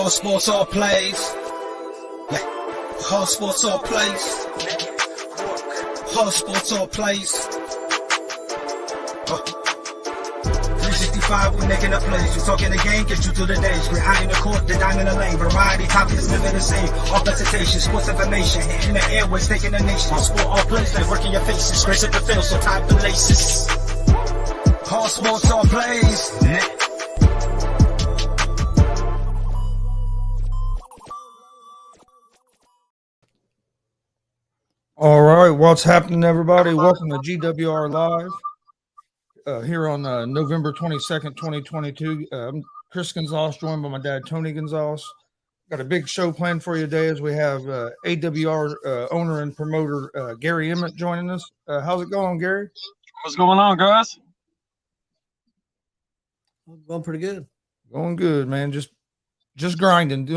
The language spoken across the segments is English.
All sports, all plays. Yeah. All sports, all plays. All sports, all plays. 365, we making a plays. You talking the game, get you through the days. We're high in the court, the dime in the lane. Variety topics, living the same. All presentation, sports information. Hitting the airways, taking the nation. All sport, all plays, like working your faces. Grace at the field, so tie the laces. All sports, all plays. Yeah. All right, what's happening, everybody? Welcome to G.W.R. Live here on November 22nd, 2022. I'm Chris Gonzalez, joined by my dad, Tony Gonzalez. Got a big show planned for you today as we have A.W.R. Owner and promoter Gary Emmitt joining us. How's it going, Gary? What's going on, guys? Going pretty good. Going good, man. Just grinding,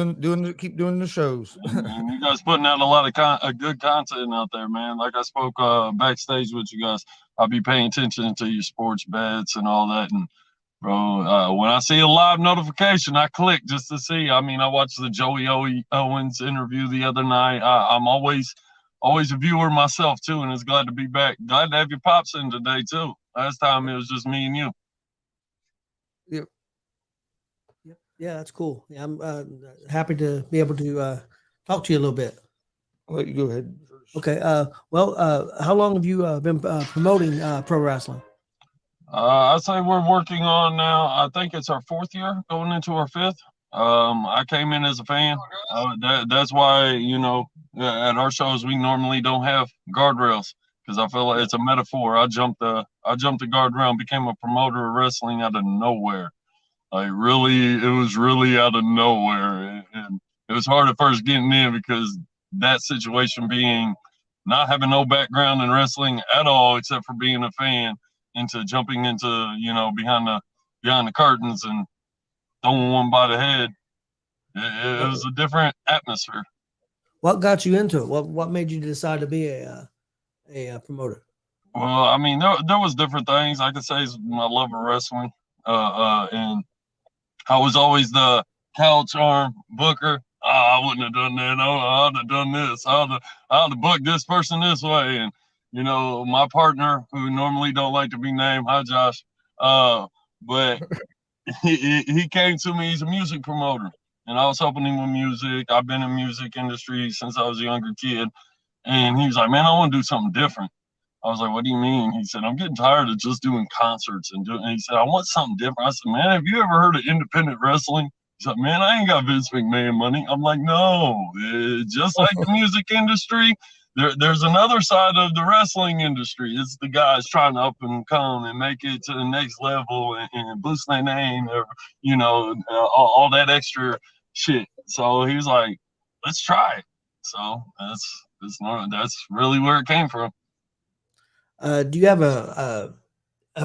keep doing the shows. And you guys putting out a lot of good content out there, man. Like I spoke backstage with you guys, I'll be paying attention to your sports bets and all that. And bro, when I see a live notification, I click just to see. I mean, I watched the Joey Owens interview the other night. I'm always a viewer myself too, and it's glad to be back. Glad to have your pops in today too. Last time it was just me and you. Yep. Yeah, that's cool. Yeah, I'm happy to be able to talk to you a little bit. I'll let you go ahead first. Okay. How long have you been promoting pro wrestling? I'd say we're working on now. I think it's our 4th year, going into our 5th. I came in as a fan. That's why, at our shows we normally don't have guardrails because I feel like it's a metaphor. I jumped the guardrail and became a promoter of wrestling out of nowhere. Like really, it was really out of nowhere, and it was hard at first getting in because that situation being not having no background in wrestling at all, except for being a fan, into jumping into behind the curtains and throwing one by the head. It was a different atmosphere. What got you into it? What made you decide to be a promoter? Well, I mean, there was different things. I could say it's my love of wrestling, and I was always the couch arm booker. I wouldn't have done that. I'd have done this. I'd have booked this person this way. And, my partner, who normally don't like to be named, hi, Josh, but he came to me. He's a music promoter. And I was helping him with music. I've been in music industry since I was a younger kid. And he was like, man, I want to do something different. I was like, what do you mean? He said, I'm getting tired of just doing concerts and he said, I want something different. I said, man, have you ever heard of independent wrestling? He said, man, I ain't got Vince McMahon money. I'm like, no, just like the music industry, there's another side of the wrestling industry. It's the guys trying to up and come and make it to the next level and boost their name or, all that extra shit. So he was like, let's try it. So that's really where it came from. Do you have a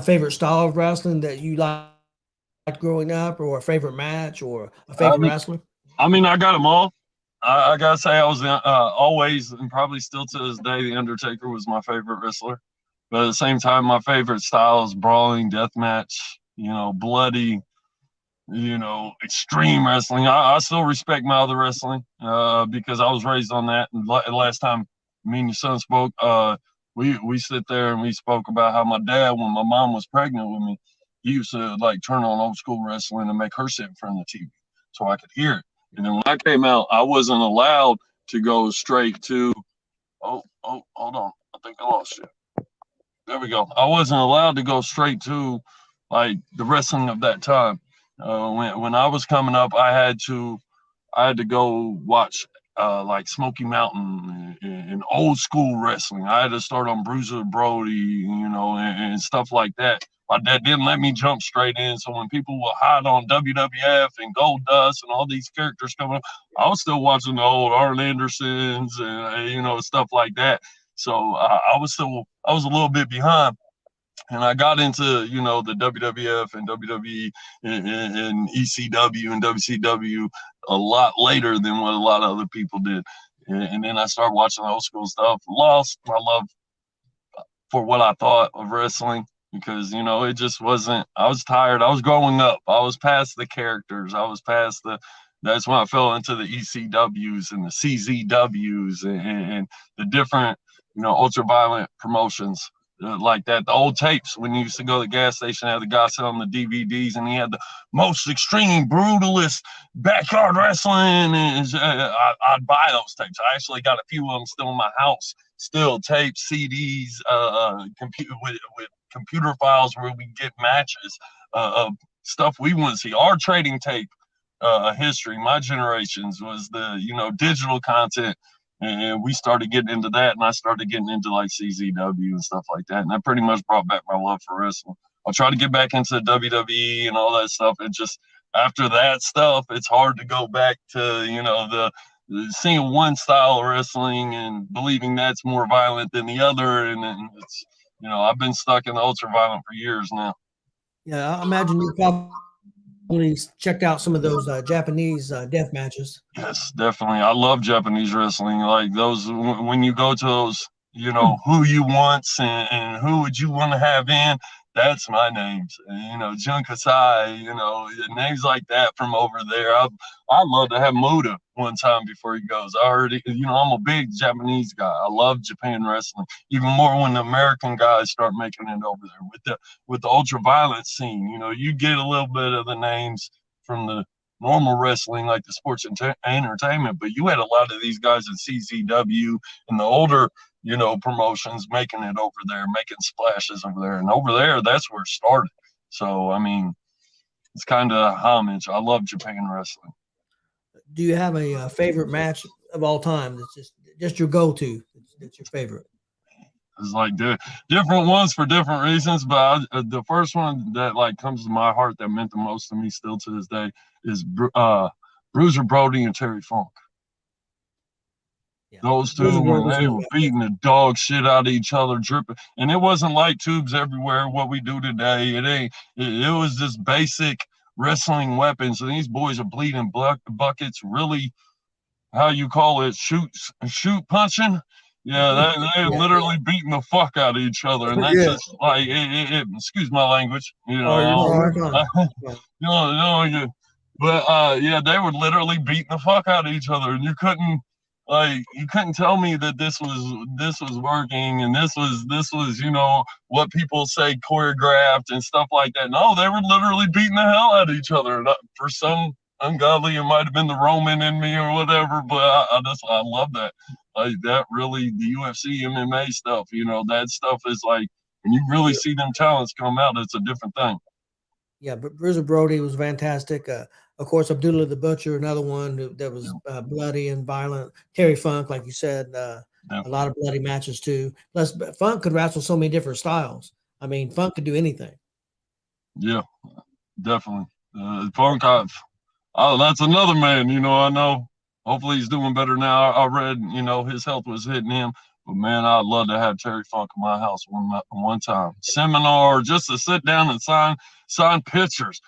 favorite style of wrestling that you like growing up, or a favorite match, or a favorite wrestler? I mean, I got them all. I gotta say, I was always, and probably still to this day, The Undertaker was my favorite wrestler. But at the same time, my favorite style is brawling, deathmatch, bloody, extreme wrestling. I still respect my other wrestling because I was raised on that. And last time me and your son spoke, we sit there and we spoke about how my dad, when my mom was pregnant with me, he used to turn on old school wrestling and make her sit in front of the TV so I could hear it. And then when I came out, I wasn't allowed to go straight to, hold on, I think I lost you. There we go. I wasn't allowed to go straight to the wrestling of that time. When I was coming up, I had to go watch Smoky Mountain and old school wrestling. I had to start on Bruiser Brody, and stuff like that. My dad didn't let me jump straight in. So when people were hot on WWF and Goldust and all these characters coming up, I was still watching the old Arn Andersons and, stuff like that. So I was a little bit behind. And I got into, the WWF and WWE and ECW and WCW a lot later than what a lot of other people did. And then I started watching old school stuff, lost my love for what I thought of wrestling because, it just wasn't, I was tired. I was growing up. I was past the characters. I was past the that's when I fell into the ECWs and the CZWs and the different, ultra-violent promotions like that. The old tapes, when you used to go to the gas station, had the guy selling the DVDs, and he had the most extreme, brutalist backyard wrestling. And I'd buy those tapes. I actually got a few of them still in my house, still tapes, CDs, with computer files where we get matches of stuff we want to see. Our trading tape history, my generations, was the digital content, and we started getting into that, and I started getting into like CZW and stuff like that, and that pretty much brought back my love for wrestling. I'll try to get back into WWE and all that stuff. It just, after that stuff, it's hard to go back to the seeing one style of wrestling and believing that's more violent than the other, and it's I've been stuck in the ultra violent for years now. Yeah, I imagine you probably checked out some of those Japanese death matches. Yes, definitely. I love Japanese wrestling. Like those, when you go to those, who you want and who would you want to have in, that's my names. Jun Kasai, names like that from over there. I'd love to have Muda one time before he goes. I already, I'm a big Japanese guy. I love Japan wrestling, even more when the American guys start making it over there with the ultra violent scene. You get a little bit of the names from the normal wrestling, like the sports entertainment, but you had a lot of these guys in CZW and the older promotions making it over there, making splashes over there. And over there, that's where it started. So, I mean, it's kind of homage. I love Japan wrestling. Do you have a favorite match of all time that's just your go-to? That's your favorite? It's like different ones for different reasons, but the first one that like comes to my heart that meant the most to me still to this day is Bruiser Brody and Terry Funk. Yeah. Those two, when they were beating the dog shit out of each other, dripping, and it wasn't light tubes everywhere. What we do today, it was just basic wrestling weapons. And these boys are bleeding buckets. Really, how you call it? Shoot punching. Yeah, they literally beating the fuck out of each other, and that's just like excuse my language, but they were literally beating the fuck out of each other, and you couldn't tell me that this was working and this was what people say choreographed and stuff like that. No, they were literally beating the hell out of each other. And for some ungodly, it might have been the Roman in me or whatever, but I love that. Like that, really, the UFC MMA stuff. That stuff is like when you really see them talents come out, it's a different thing. Yeah, but Bruiser Brody was fantastic. Of course, Abdullah the Butcher, another one that was bloody and violent. Terry Funk, like you said, a lot of bloody matches too. Plus, Funk could wrestle so many different styles. I mean, Funk could do anything. Yeah, definitely. Funk, that's another man. I know. Hopefully, he's doing better now. I read, his health was hitting him. But man, I'd love to have Terry Funk in my house one time. Seminar, just to sit down and sign pictures.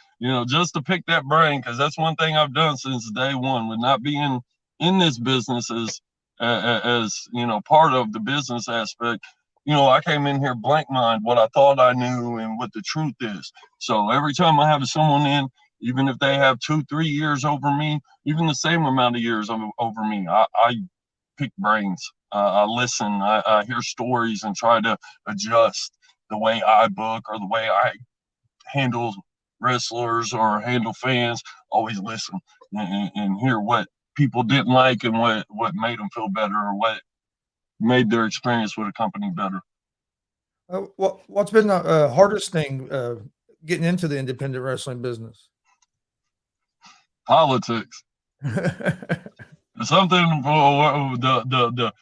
Just to pick that brain, because that's one thing I've done since day one, with not being in this business as part of the business aspect. I came in here blank mind, what I thought I knew and what the truth is. So every time I have someone in, even if they have 2-3 years over me, even the same amount of years over me, I pick brains. I listen. I hear stories and try to adjust the way I book or the way I handle wrestlers or handle fans. Always listen and hear what people didn't like and what made them feel better or what made their experience with a company better. What's been the hardest thing getting into the independent wrestling business? Politics. Something for the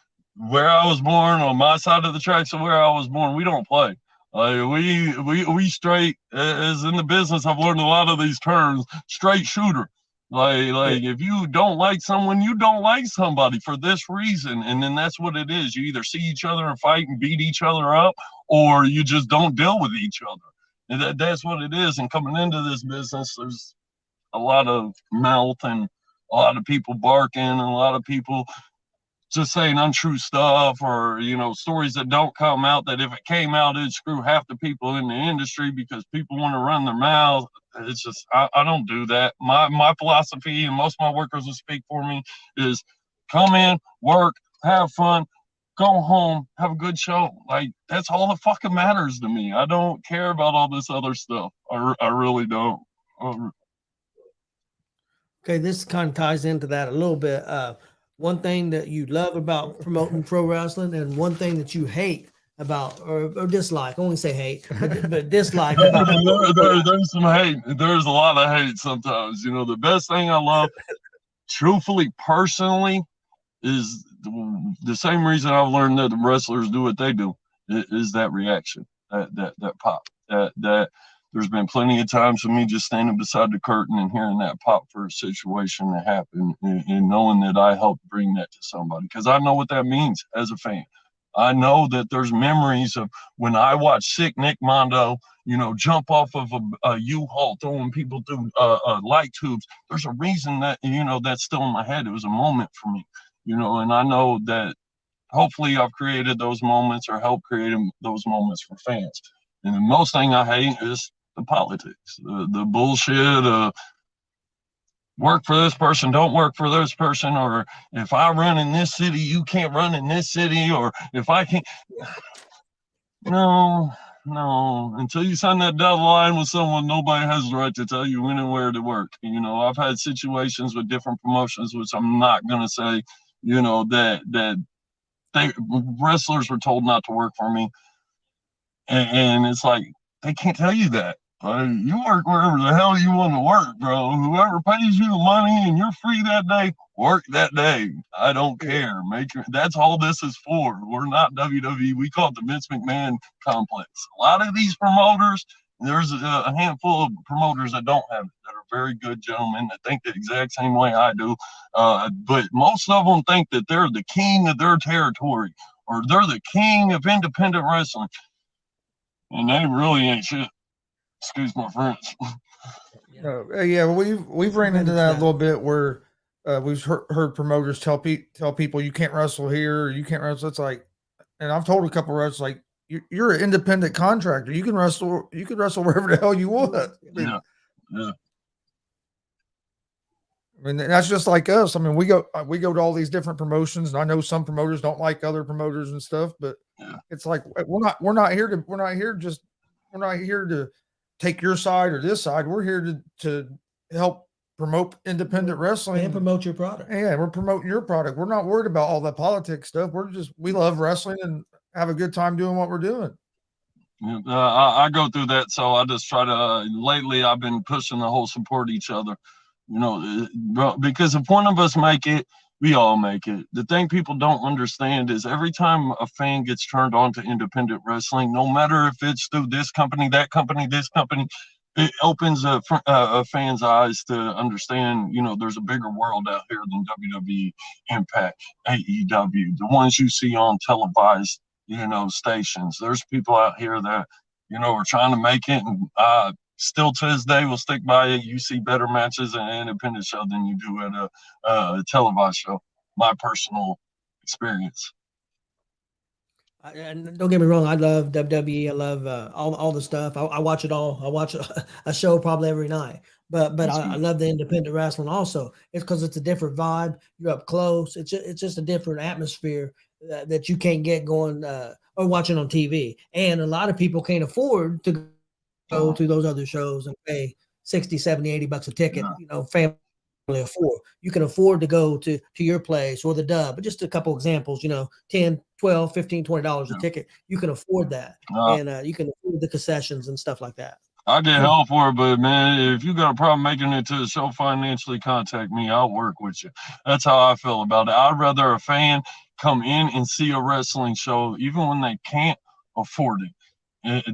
where I was born, on my side of the tracks of where I was born, we don't play. We straight, as in the business, I've learned a lot of these terms, straight shooter. Like if you don't like someone, you don't like somebody for this reason. And then that's what it is. You either see each other and fight and beat each other up, or you just don't deal with each other. And that's what it is. And coming into this business, there's a lot of mouth and a lot of people barking and a lot of people just saying untrue stuff, or, you know, stories that don't come out, that if it came out, it'd screw half the people in the industry because people want to run their mouths. It's just, I don't do that. My philosophy, and most of my workers will speak for me, is come in, work, have fun, go home, have a good show. Like, that's all that fucking matters to me. I don't care about all this other stuff. I really don't. Okay, this kind of ties into that a little bit. One thing that you love about promoting pro wrestling, and one thing that you hate about or dislike. I won't say hate, but dislike about. There's some hate. There's a lot of hate sometimes. You know, the best thing I love, truthfully, personally, is the same reason I've learned that the wrestlers do what they do, is that reaction, that pop, that there's been plenty of times for me just standing beside the curtain and hearing that pop for a situation that happened, and knowing that I helped bring that to somebody, because I know what that means as a fan. I know that there's memories of when I watched Sick Nick Mondo, you know, jump off of a U-Haul throwing people through light tubes. There's a reason that, you know, that's still in my head. It was a moment for me, you know, and I know that hopefully I've created those moments, or helped create those moments for fans. And the most thing I hate is the politics, the bullshit, work for this person, don't work for this person, or if I run in this city, you can't run in this city, or if I can't. No, until you sign that dotted line with someone, nobody has the right to tell you when and where to work. You know, I've had situations with different promotions, which I'm not going to say, you know, that wrestlers were told not to work for me. And it's like, they can't tell you that. You work wherever the hell you want to work, bro. Whoever pays you the money and you're free that day, work that day. I don't care. That's all this is for. We're not WWE. We call it the Vince McMahon complex. A lot of these promoters, there's a handful of promoters that don't have it, that are very good gentlemen that think the exact same way I do. But most of them think that they're the king of their territory, or they're the king of independent wrestling. And they really ain't shit. Excuse my French. Yeah, we've ran into that a little bit, where we've heard promoters tell people you can't wrestle here, or you can't wrestle. It's like, and I've told a couple of wrestlers, like, you're an independent contractor. You can wrestle wherever the hell you want. Yeah. I mean, that's just like us. I mean, we go to all these different promotions, and I know some promoters don't like other promoters and stuff, but it's like, we're not here to take your side or this side. We're here to help promote independent wrestling and promote your product. Yeah, we're promoting your product. We're not worried about all that politics stuff. We love wrestling and have a good time doing what we're doing. I go through that, so I just try to. Lately, I've been pushing the whole support each other. You know, because if one of us make it, we all make it. The thing people don't understand is every time a fan gets turned on to independent wrestling, no matter if it's through this company, that company, this company, it opens a fan's eyes to understand, you know, there's a bigger world out here than WWE, Impact, AEW, the ones you see on televised, you know, stations. There's people out here that, you know, are trying to make it, and still to this day will stick by it. You see better matches in an independent show than you do at a televised show. My personal experience. And don't get me wrong, I love WWE. I love all the stuff. I watch it all. I watch a show probably every night. But I love the independent wrestling also. It's because it's a different vibe. You're up close. It's just a different atmosphere that you can't get going or watching on TV. And a lot of people can't afford to go to those other shows and pay 60, 70, 80 bucks a ticket, you know, family afford. You can afford to go to your place or the Dub, but just a couple examples, you know, 10, 12, 15, $20 a ticket. You can afford that. And you can afford the concessions and stuff like that. I get hell for it, but man, if you got a problem making it to the show financially, contact me. I'll work with you. That's how I feel about it. I'd rather a fan come in and see a wrestling show, even when they can't afford it,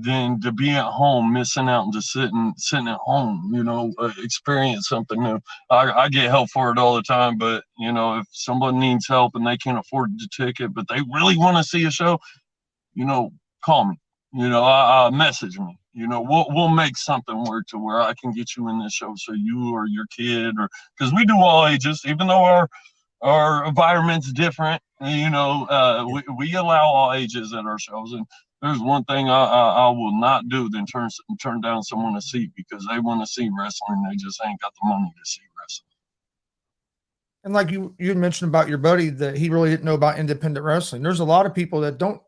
than to be at home missing out and just sitting at home, you know, experience something new. I get help for it all the time, but you know, if someone needs help and they can't afford the ticket, but they really want to see a show, you know, call me, you know, message me, you know, we'll make something work to where I can get you in this show, so you or your kid, or because we do all ages, even though our environment's different. You know, we allow all ages at our shows, and there's one thing I will not do than turn down someone a seat because they want to see wrestling. They just ain't got the money to see wrestling. And like you had mentioned about your buddy that he really didn't know about independent wrestling. There's a lot of people that don't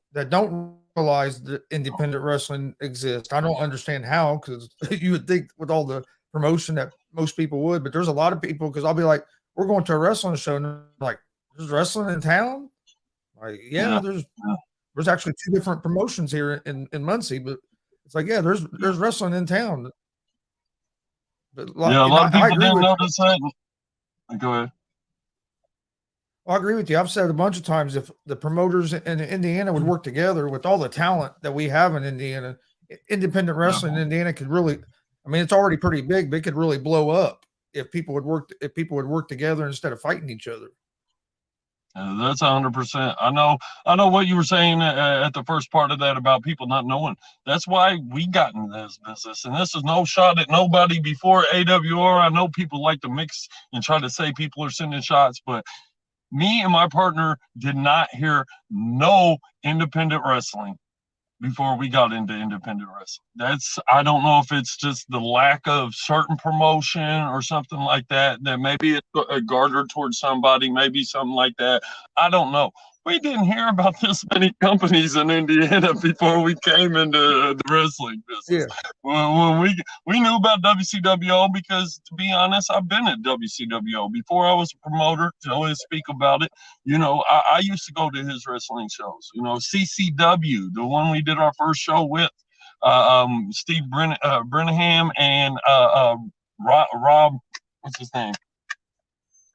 realize that independent wrestling exists. I don't understand how, because you would think with all the promotion that most people would, but there's a lot of people, because I'll be like, we're going to a wrestling show, and they're like, there's wrestling in town? Like, yeah. There's actually two different promotions here in Muncie, but it's like, yeah, there's wrestling in town. But a lot of people didn't notice that. Go ahead. Well, I agree with you. I've said a bunch of times, if the promoters in Indiana would work together with all the talent that we have in Indiana, independent wrestling in Indiana could really, I mean, it's already pretty big, but it could really blow up if people would work together instead of fighting each other. That's 100%. I know what you were saying at the first part of that about people not knowing. That's why we got in this business. And this is no shot at nobody before A.W.R. I know people like to mix and try to say people are sending shots, but me and my partner did not hear no independent wrestling before we got into independent wrestling. I don't know if it's just the lack of certain promotion or something like that maybe it gartered towards somebody, maybe something like that. I don't know. We didn't hear about this many companies in Indiana before we came into the wrestling business. Yeah. When we knew about WCW because, to be honest, I've been at WCW before I was a promoter. To always speak about it. You know, I used to go to his wrestling shows. You know, CCW, the one we did our first show with, Steve Brenham and Rob, what's his name?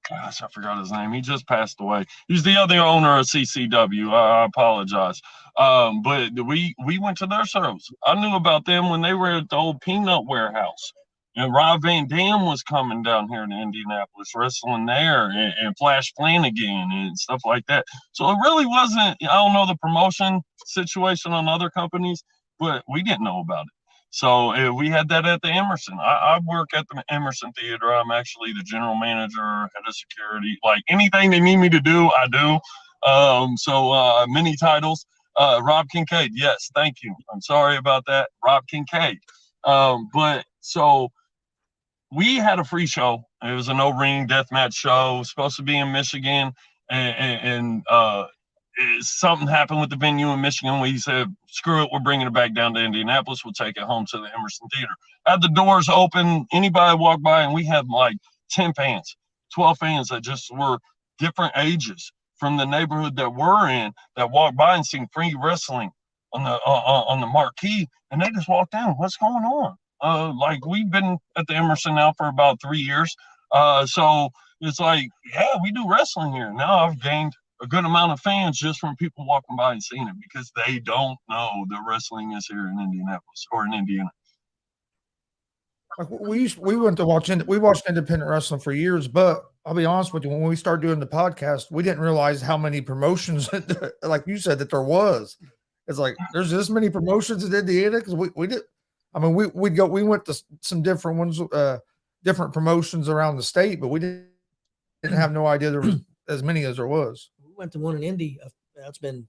Gosh, I forgot his name. He just passed away. He's the other owner of CCW. I apologize. But we went to their shows. I knew about them when they were at the old Peanut Warehouse. And Rob Van Dam was coming down here to Indianapolis, wrestling there, and Flash Flanagan and stuff like that. So it really wasn't, I don't know the promotion situation on other companies, but we didn't know about it. So we had that at the Emerson. I work at the Emerson Theater. I'm actually the general manager, head of security. Like anything they need me to do, I do. So many titles. Rob Kincaid, yes, thank you. I'm sorry about that, Rob Kincaid. But so we had a free show. It was a no-ring deathmatch show. It was supposed to be in Michigan, and something happened with the venue in Michigan. We said, screw it, we're bringing it back down to Indianapolis. We'll take it home to the Emerson Theater. Had the doors open, anybody walked by, and we had like 10 fans, 12 fans that just were different ages from the neighborhood that we're in that walked by and seen free wrestling on the marquee, and they just walked in. What's going on? Like, we've been at the Emerson now for about 3 years. So it's like, yeah, we do wrestling here. Now I've gained a good amount of fans just from people walking by and seeing it because they don't know that wrestling is here in Indianapolis or in Indiana. Like we watched independent wrestling for years, but I'll be honest with you, when we started doing the podcast, we didn't realize how many promotions, like you said, that there was. It's like there's this many promotions in Indiana because we did. I mean, we went to some different ones, different promotions around the state, but we didn't have no idea there was as many as there was. We went to one in Indy. That's been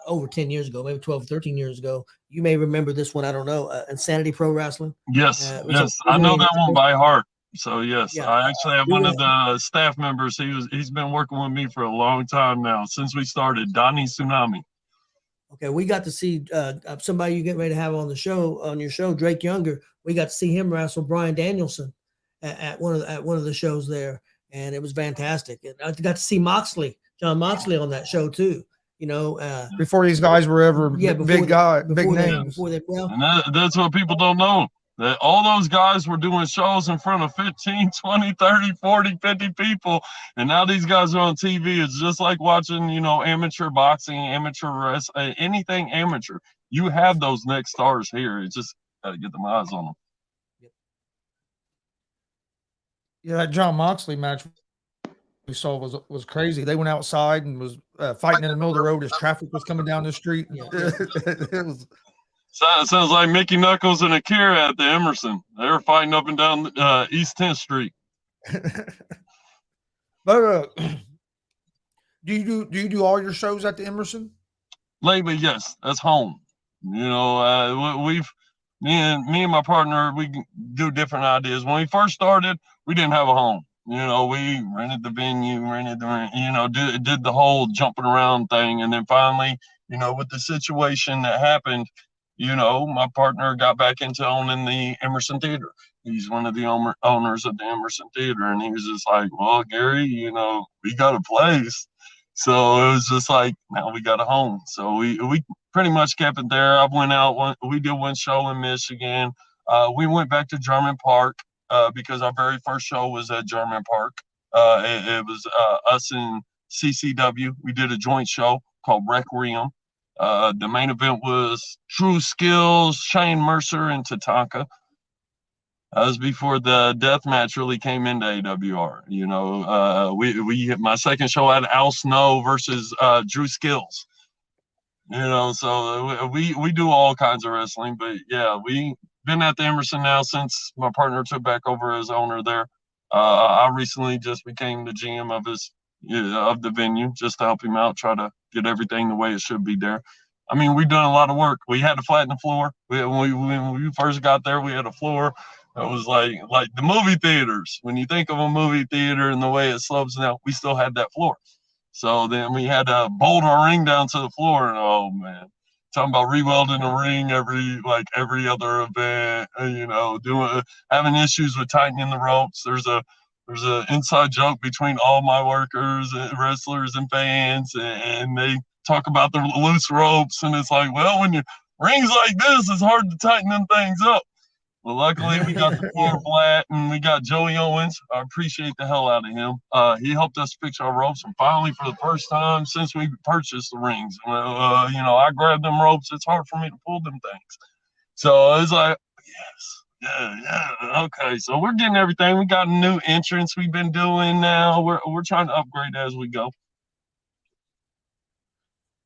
over 10 years ago, maybe 12, 13 years ago. You may remember this one. I don't know. Insanity Pro Wrestling. Yes. I know that one by heart. So yes, yeah. I actually have one of the staff members. He's been working with me for a long time now, since we started, Donnie Tsunami. Okay. We got to see somebody you get ready to have on your show, Drake Younger. We got to see him wrestle Brian Danielson at one of the shows there. And it was fantastic. And I got to see John Moxley on that show too. You know, before these guys were ever big names. And that's what people don't know. That all those guys were doing shows in front of 15, 20, 30, 40, 50 people. And now these guys are on TV. It's just like watching, amateur boxing, amateur wrestling, anything amateur. You have those next stars here. It's just got to get them eyes on them. Yeah, that John Moxley match we saw was crazy. They went outside and was fighting in the middle of the road as traffic was coming down the street. It was. Sounds like Mickey Knuckles and Akira at the Emerson. They were fighting up and down East 10th Street. But Do you do all your shows at the Emerson? Lately, yes, that's home. You know, me and my partner, we do different ideas. When we first started, we didn't have a home. You know, we rented the venue, did the whole jumping around thing, and then finally, you know, with the situation that happened, you know, my partner got back into owning the Emerson Theater. He's one of the owners of the Emerson Theater, and he was just like, "Well, Gary, you know, we got a place." So it was just like, now we got a home. So we pretty much kept it there. I went out, we did one show in Michigan. We went back to German Park because our very first show was at German Park. It was us and CCW. We did a joint show called Requiem. The main event was True Skills, Shane Mercer, and Tatanka. That was before the death match really came into A.W.R. You know, we hit my second show at Al Snow versus Drew Skills. You know, so we do all kinds of wrestling, but yeah, we been at the Emerson now since my partner took back over as owner there. I recently just became the GM of the venue just to help him out, try to get everything the way it should be there. I mean, we've done a lot of work. We had to flatten the floor. When we first got there, we had a floor that was like the movie theaters. When you think of a movie theater and the way it slopes now, we still had that floor. So then we had to bolt our ring down to the floor, and oh man, talking about rewelding the ring every other event, you know, having issues with tightening the ropes. There's a inside joke between all my workers, and wrestlers, and fans, and they talk about the loose ropes, and it's like, well, when your rings like this, it's hard to tighten them things up. Well, luckily we got the floor flat, and we got Joey Owens. I appreciate the hell out of him. He helped us fix our ropes, and finally, for the first time since we purchased the rings, you know, I grabbed them ropes. It's hard for me to pull them things. So it's like, yes, yeah, okay. So we're getting everything. We got a new entrance we've been doing now. We're trying to upgrade as we go.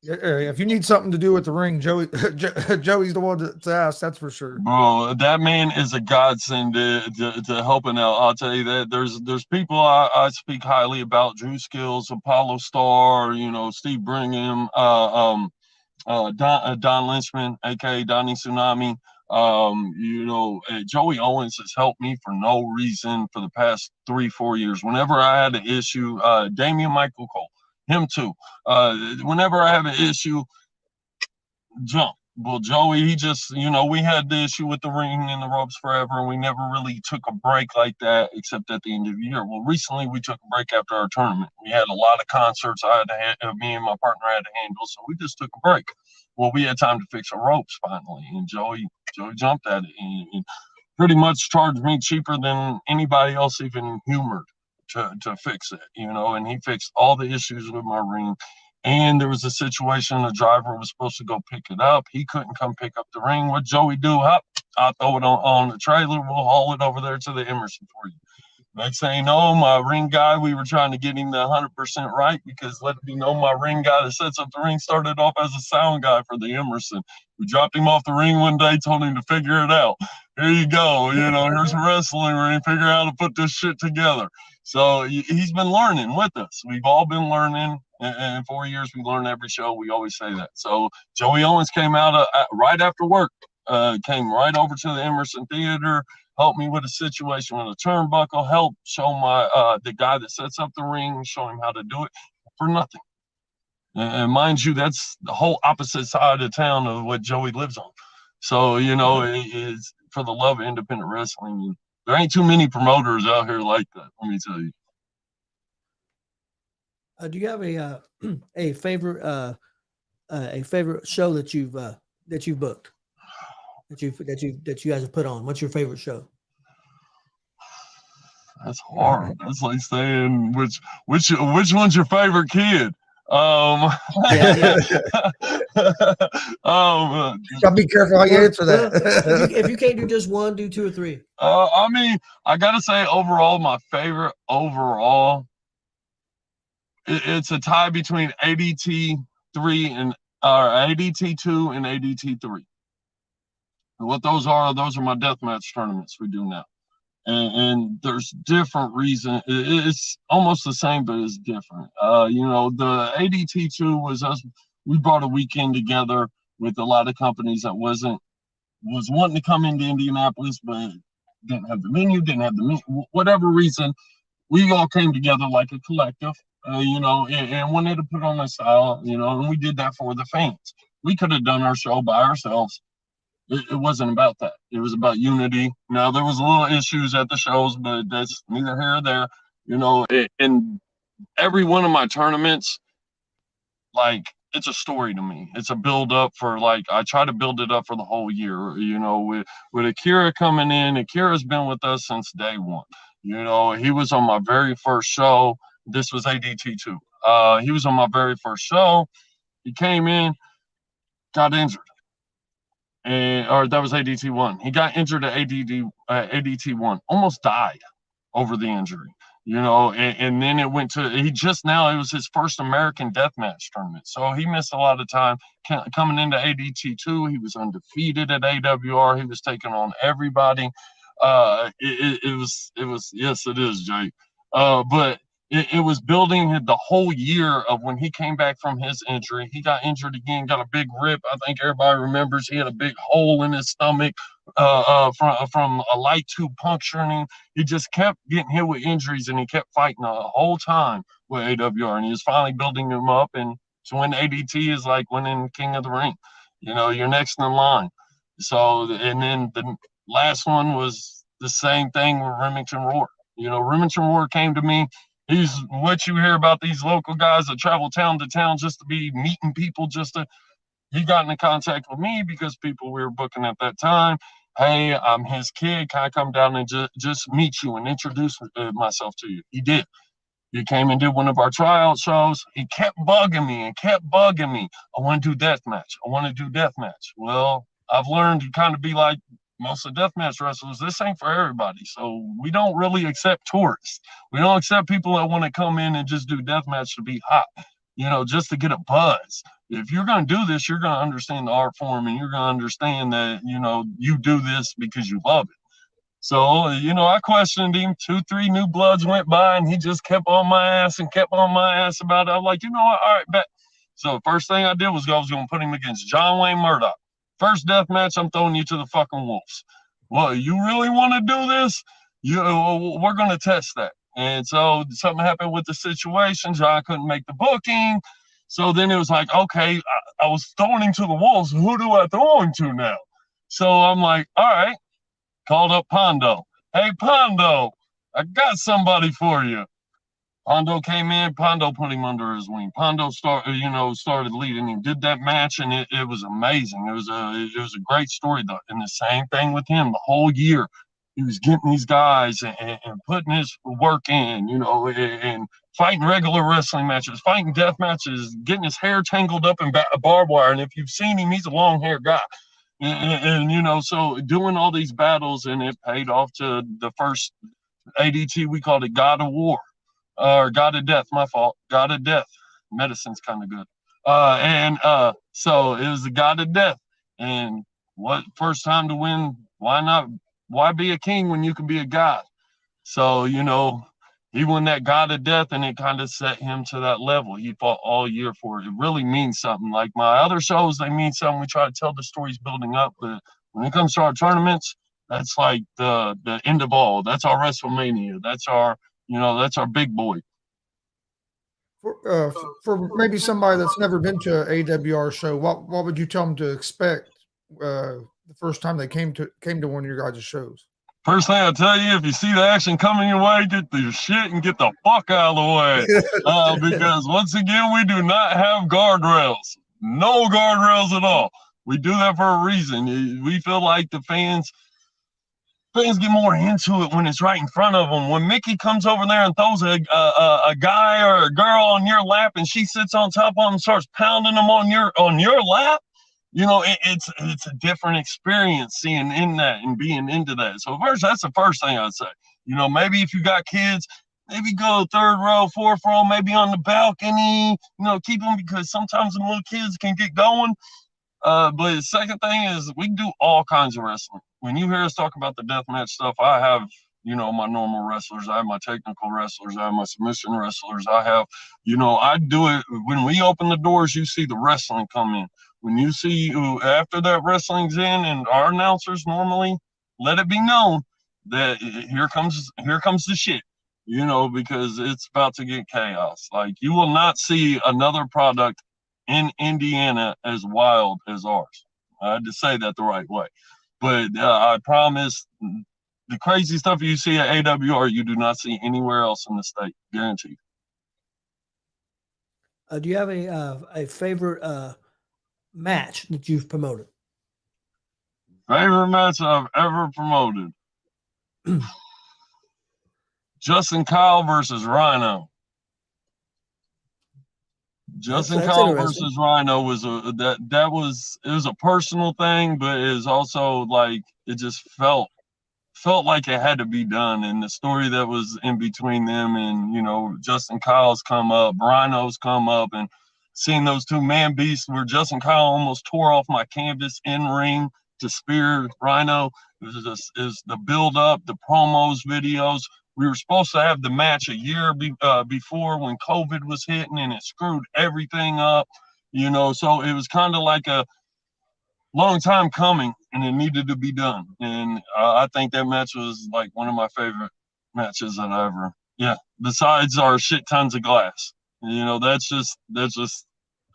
If you need something to do with the ring, Joey's the one to ask. That's for sure. Bro, that man is a godsend to helping out. I'll tell you that. There's people I speak highly about: Drew Skills, Apollo Star, you know, Steve Brigham, Don Lynchman, aka Donnie Tsunami. You know, Joey Owens has helped me for no reason for the past 3-4 years. Whenever I had an issue, Damian Michael Cole. Him too. Whenever I have an issue, jump. Well, Joey, he just, you know, we had the issue with the ring and the ropes forever, and we never really took a break like that except at the end of the year. Well, recently we took a break after our tournament. We had a lot of concerts me and my partner had to handle, so we just took a break. Well, we had time to fix our ropes finally, and Joey jumped at it and pretty much charged me cheaper than anybody else even humored to fix it, you know, and he fixed all the issues with my ring. And there was a situation, the driver was supposed to go pick it up. He couldn't come pick up the ring. What Joey do? I'll throw it on the trailer. We'll haul it over there to the Emerson for you. Next thing you know, my ring guy, we were trying to get him the 100% right, because let me know, my ring guy that sets up the ring started off as a sound guy for the Emerson. We dropped him off the ring one day, told him to figure it out. Here you go. You know, here's a wrestling ring. Figure out how to put this shit together. So he's been learning with us. We've all been learning. In 4 years, we learn every show. We always say that. So Joey Owens came out right after work, came right over to the Emerson Theater, helped me with a situation with a turnbuckle, helped show the guy that sets up the ring, show him how to do it for nothing. And mind you, that's the whole opposite side of town of what Joey lives on. So, you know, it's for the love of independent wrestling. There ain't too many promoters out here like that, let me tell you. Do you have a favorite show that you've booked, that you guys have put on? What's your favorite show? That's hard. That's like saying which one's your favorite kid. Gotta be careful how you answer that. If you can't do just one, do 2 or 3. I mean, I gotta say overall, my favorite overall, it's a tie between ADT 2 and ADT 3. And what those are my deathmatch tournaments we do now. and there's different reasons. It's almost the same, but it's different. You know, the ADT2 was us. We brought a weekend together with a lot of companies that was wanting to come into Indianapolis, but didn't have the venue, whatever reason. We all came together like a collective, you know, and wanted to put on a style, you know, and we did that for the fans. We could have done our show by ourselves. It wasn't about that. It was about unity. Now, there was little issues at the shows, but that's neither here or there. You know, in every one of my tournaments, like, it's a story to me. It's a build up for, like, I try to build it up for the whole year. You know, with Akira coming in, Akira's been with us since day one. You know, he was on my very first show. This was ADT2. He was on my very first show. He came in, got injured. Or that was ADT1. He got injured at ADT1, almost died over the injury, you know, and then it went to, it was his first American Deathmatch tournament. So he missed a lot of time coming into ADT2. He was undefeated at A.W.R. He was taking on everybody. It was, yes, it is, Jake. But it was building the whole year of when he came back from his injury. He got injured again, got a big rip. I think everybody remembers he had a big hole in his stomach from a light tube puncturing. He just kept getting hit with injuries, and he kept fighting the whole time with A.W.R. And he was finally building him up. And to win ADT is like winning King of the Ring. You know, you're next in line. So, and then the last one was the same thing with Remington Roar. You know, Remington Roar came to me. He's what you hear about these local guys that travel town to town just to be meeting people. He got into contact with me because people we were booking at that time. Hey, I'm his kid. Can I come down and just meet you and introduce myself to you? He did. He came and did one of our tryout shows. He kept bugging me. I want to do deathmatch. Well, I've learned to kind of be like most of the deathmatch wrestlers. This ain't for everybody. So we don't really accept tourists. We don't accept people that want to come in and just do deathmatch to be hot, you know, just to get a buzz. If you're going to do this, you're going to understand the art form, and you're going to understand that, you know, you do this because you love it. So, you know, I questioned him. 2-3 new bloods went by, and he just kept on my ass about it. I was like, you know what? All right, bet. So the first thing I did was I was going to put him against John Wayne Murdoch. First death match, I'm throwing you to the fucking wolves. Well, you really want to do this? We're going to test that. And so something happened with the situation. John couldn't make the booking. So then it was like, okay, I was throwing him to the wolves. Who do I throw him to now? So I'm like, all right. Called up Pondo. Hey, Pondo, I got somebody for you. Pondo came in. Pondo put him under his wing. Pondo started leading him. Did that match, and it was amazing. It was a great story though. And the same thing with him. The whole year, he was getting these guys and putting his work in, you know, and fighting regular wrestling matches, fighting death matches, getting his hair tangled up in barbed wire. And if you've seen him, he's a long hair guy. And you know, so doing all these battles, and it paid off to the first ADT. We called it God.W.R. Or God of Death, my fault. God of Death. Medicine's kind of good. So it was the God of Death. And what first time to win? Why not? Why be a king when you can be a god? So, you know, he won that God of Death, and it kind of set him to that level. He fought all year for it. It really means something. Like my other shows, they mean something. We try to tell the stories building up, but when it comes to our tournaments, that's like the end of all. That's our WrestleMania. That's our big boy. For maybe somebody that's never been to an A.W.R. show, what would you tell them to expect the first time they came to one of your guys' shows? First thing I tell you, if you see the action coming your way, get the shit and get the fuck out of the way. Because once again, we do not have guardrails. No guardrails at all. We do that for a reason. We feel like the fans get more into it when it's right in front of them. When Mickey comes over there and throws a guy or a girl on your lap, and she sits on top of them and starts pounding them on your lap, you know, it's a different experience seeing in that and being into that. So first, that's the first thing I'd say. You know, maybe if you got kids, maybe go third row, fourth row, maybe on the balcony. You know, keep them, because sometimes the little kids can get going. But the second thing is we do all kinds of wrestling. When you hear us talk about the deathmatch stuff, I have, you know, my normal wrestlers. I have my technical wrestlers. I have my submission wrestlers. I have, you know, I do it when we open the doors. You see the wrestling come in. When you see after that wrestling's in, and our announcers normally let it be known that here comes the shit. You know, because it's about to get chaos. Like, you will not see another product in Indiana as wild as ours. I had to say that the right way. But I promise, the crazy stuff you see at A.W.R, you do not see anywhere else in the state. Guaranteed. Do you have a favorite match that you've promoted? Favorite match I've ever promoted? Justin Kyle versus Rhino. Justin Kyle versus Rhino was it was a personal thing, but it was also like, it just felt like it had to be done. And the story that was in between them, and, you know, Justin Kyle's come up, Rhino's come up, and seeing those two man beasts where Justin Kyle almost tore off my canvas in ring to spear Rhino. It was the build up, the promos, videos. We were supposed to have the match a year before, when COVID was hitting, and it screwed everything up, you know. So it was kind of like a long time coming, and it needed to be done. And I think that match was like one of my favorite matches that I ever. Yeah. Besides our shit tons of glass, you know, that's just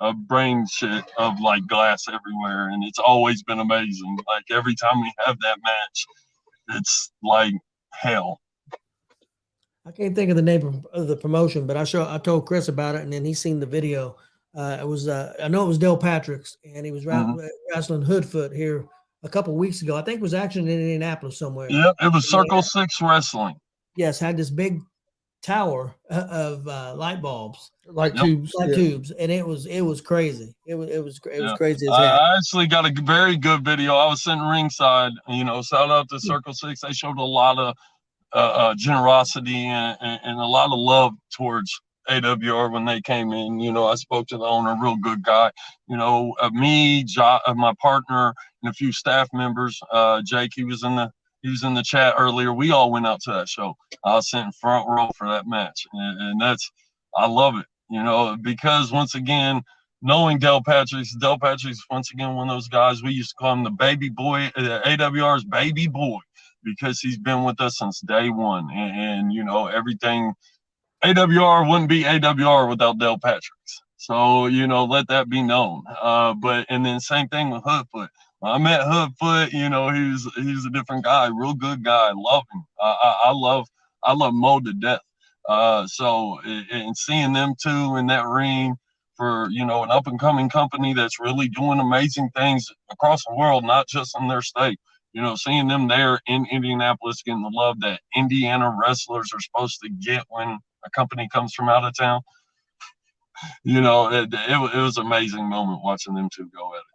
a brain shit of like glass everywhere, and it's always been amazing. Like, every time we have that match, it's like hell. I can't think of the name of the promotion, but I told Chris about it, and then he seen the video. It was I know it was Dale Patrick's, and he was wrestling Hoodfoot here a couple weeks ago. I think it was actually in Indianapolis somewhere. Yep, it was Circle 6 Wrestling. Yes, had this big tower of light bulbs, tubes, and it was crazy. It was crazy as hell. I actually got a very good video. I was sitting ringside. You know, shout out to Circle 6. They showed a lot of generosity and a lot of love towards A.W.R when they came in. You know, I spoke to the owner, real good guy. You know, me, my partner, and a few staff members. Jake, he was in the chat earlier. We all went out to that show. I was sitting front row for that match, and I love it. You know, because once again, knowing Dale Patrick's once again one of those guys we used to call him the baby boy, A.W.R's baby boy, because he's been with us since day one. And you know, everything, A.W.R wouldn't be A.W.R without Dale Patrick's. So, you know, let that be known. And then same thing with Hoodfoot. When I met Hoodfoot, you know, he's a different guy, real good guy. Love him. I love Mo to death. And seeing them two in that ring for, you know, an up and coming company that's really doing amazing things across the world, not just in their state. You know, seeing them there in Indianapolis getting the love that Indiana wrestlers are supposed to get when a company comes from out of town. You know, it was an amazing moment watching them two go at it.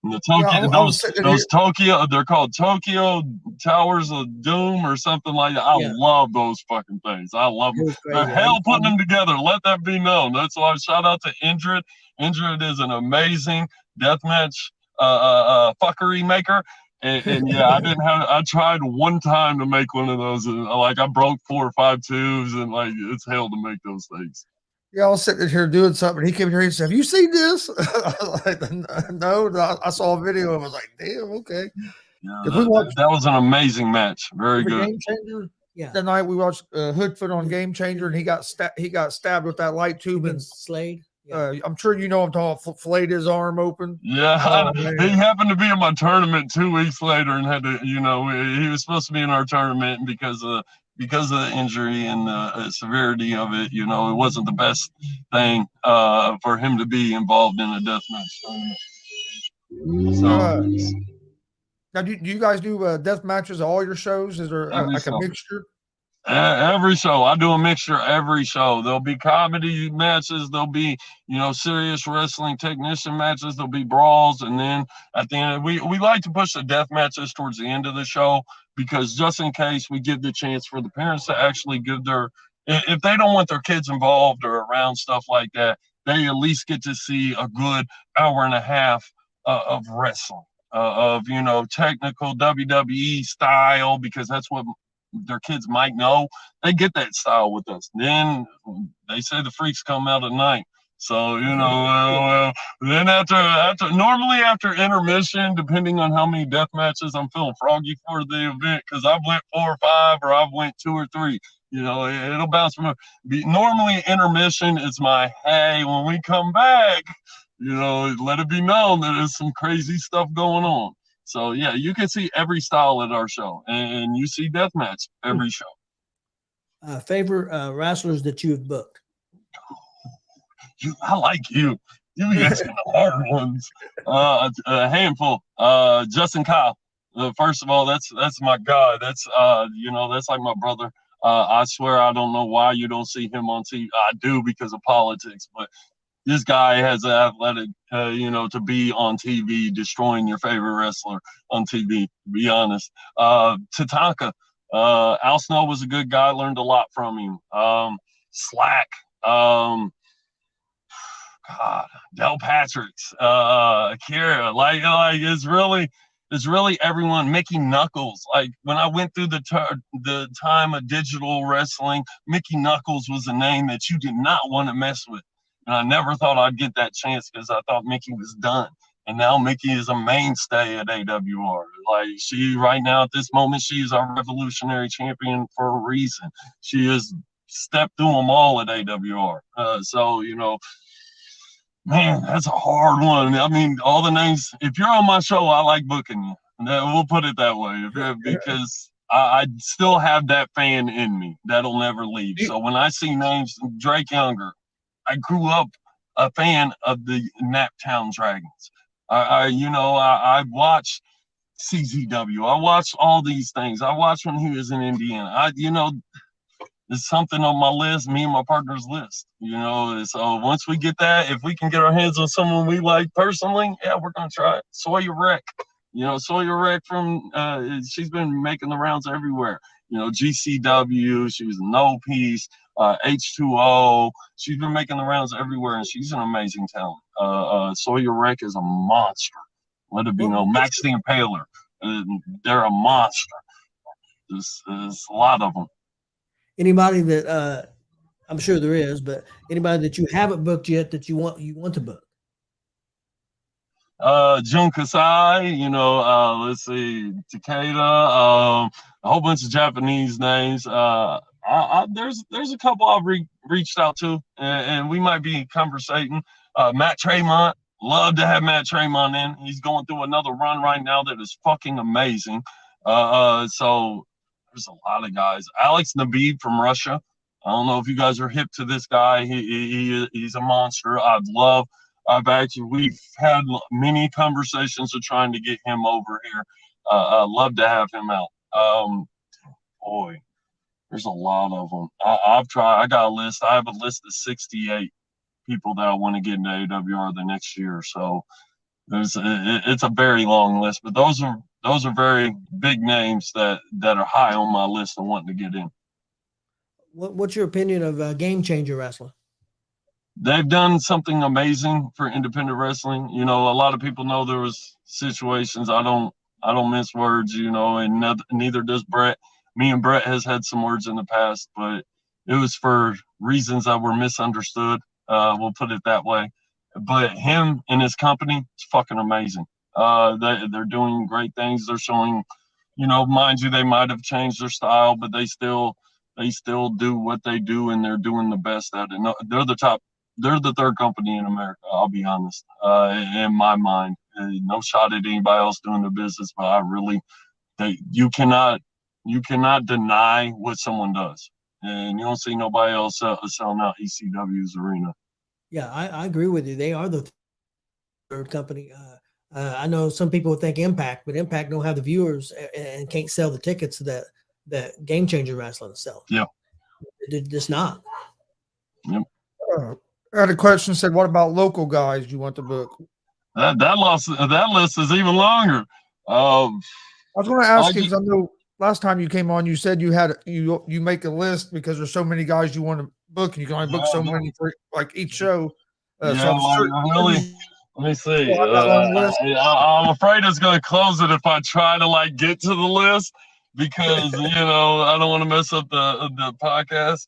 And those Tokyo, they're called Tokyo Towers of Doom or something like that. I love those fucking things. I love them. The hell putting them together. Let that be known. That's why I shout out to Indrid. Indrid is an amazing deathmatch fuckery maker. And yeah, I tried one time to make one of those, and like I broke 4 or 5 tubes, and like it's hell to make those things. Yeah, I was sitting here doing something. He came here and said, "Have you seen this?" I was like, no, I saw a video. I was like, "Damn, okay." Yeah, that was an amazing match. Very good. Game Changer. Yeah. That night we watched Hoodfoot on Game Changer, and he got stabbed with that light tube and slayed. I'm sure you know I'm talking. Flayed his arm open. Yeah, he happened to be in my tournament 2 weeks later, and had to, you know, he was supposed to be in our tournament, and because of the injury and the severity of it, you know, it wasn't the best thing for him to be involved in a deathmatch tournament. Now, do you guys do death matches at all your shows? Is there a mixture? Every show. I do a mixture every show. There'll be comedy matches. There'll be, you know, serious wrestling technician matches. There'll be brawls. And then at the end, we like to push the death matches towards the end of the show, because just in case, we give the chance for the parents to actually give if they don't want their kids involved or around stuff like that, they at least get to see a good hour and a half of wrestling, of, you know, technical WWE style, because that's what their kids might know. They get that style with us. Then they say the freaks come out at night. So, you know, then normally after intermission, depending on how many death matches I'm feeling froggy for the event, because I've went 4 or 5 or I've went 2 or 3, you know, it'll bounce from normally intermission is my, hey, when we come back, you know, let it be known that there's some crazy stuff going on. So yeah, you can see every style at our show, and you see deathmatch every show. Favorite wrestlers that you've booked? I like you. You be asking the hard ones. A handful. Justin Kyle. First of all, that's my guy. That's you know, that's like my brother. I swear I don't know why you don't see him on TV. I do because of politics, but this guy has an athletic, you know, to be on TV, destroying your favorite wrestler on TV, to be honest. Tatanka. Al Snow was a good guy. Learned a lot from him. Slack. God, Del Patrick's, Akira, like it's really everyone. Mickey Knuckles, like when I went through the time of digital wrestling, Mickey Knuckles was a name that you did not want to mess with, and I never thought I'd get that chance because I thought Mickey was done, and now Mickey is a mainstay at A.W.R. Like she right now at this moment, she is our revolutionary champion for a reason. She has stepped through them all at A.W.R. So you know. Man, that's a hard one. I mean, all the names. If you're on my show, I like booking you. We'll put it that way, because I still have that fan in me that'll never leave. So when I see names, Drake Younger, I grew up a fan of the Naptown Dragons. I watched CZW. I watched all these things. I watched when he was in Indiana. It's something on my list, me and my partner's list, you know. So once we get that, if we can get our hands on someone we like personally, yeah, we're gonna try it. Sawyer Wreck, you know, Sawyer Wreck from she's been making the rounds everywhere. You know, GCW, she was No Peace, H2O. She's been making the rounds everywhere, and she's an amazing talent. Sawyer Wreck is a monster. Let it be known. Max the Impaler, they're a monster. There's a lot of them. Anybody that I'm sure there is, but anybody that you haven't booked yet that you want to book? Jun Kasai, you know, let's see, Takeda, a whole bunch of Japanese names. There's a couple I've reached out to, and we might be conversating. Matt Tremont, love to have Matt Tremont in. He's going through another run right now that is fucking amazing. So there's a lot of guys. Alex Nabib from Russia. I don't know if you guys are hip to this guy. He's a monster. We've had many conversations of trying to get him over here. I'd love to have him out. Boy, there's a lot of them. I've tried. I got a list. I have a list of 68 people that I want to get into A.W.R. the next year. So it's a very long list, but those are very big names that are high on my list and wanting to get in. What's your opinion of Game Changer Wrestling? They've done something amazing for independent wrestling. You know, a lot of people know there was situations. I don't mince words, you know, and neither does Brett. Me and Brett has had some words in the past, but it was for reasons that were misunderstood. We'll put it that way. But him and his company is fucking amazing. They're doing great things. They're showing, you know, mind you, they might have changed their style, but they still do what they do, and they're doing the best at it. No, they're the top. They're the third company in America. I'll be honest. In my mind, no shot at anybody else doing the business, but you cannot deny what someone does, and you don't see nobody else selling out ECW's arena. Yeah, I agree with you. They are the third company. I know some people think Impact, but Impact don't have the viewers and can't sell the tickets that Game Changer Wrestling sells. Yeah, they're just not. Yep. I had a question. Said, what about local guys you want to book? That list is even longer. I was going to ask you, because I know last time you came on, you said you make a list because there's so many guys you want to book, and you can only book so many for like each show. Let me see. I'm afraid it's going to close it if I try to like get to the list. because I don't want to mess up the podcast.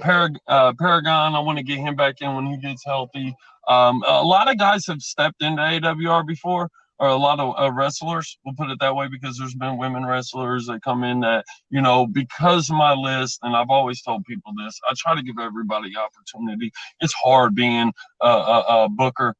Paragon, I want to get him back in when he gets healthy. A lot of guys have stepped into AWR before, or a lot of wrestlers, we'll put it that way, because there's been women wrestlers that come in that, because of my list, and I've always told people this, I try to give everybody opportunity. It's hard being a booker,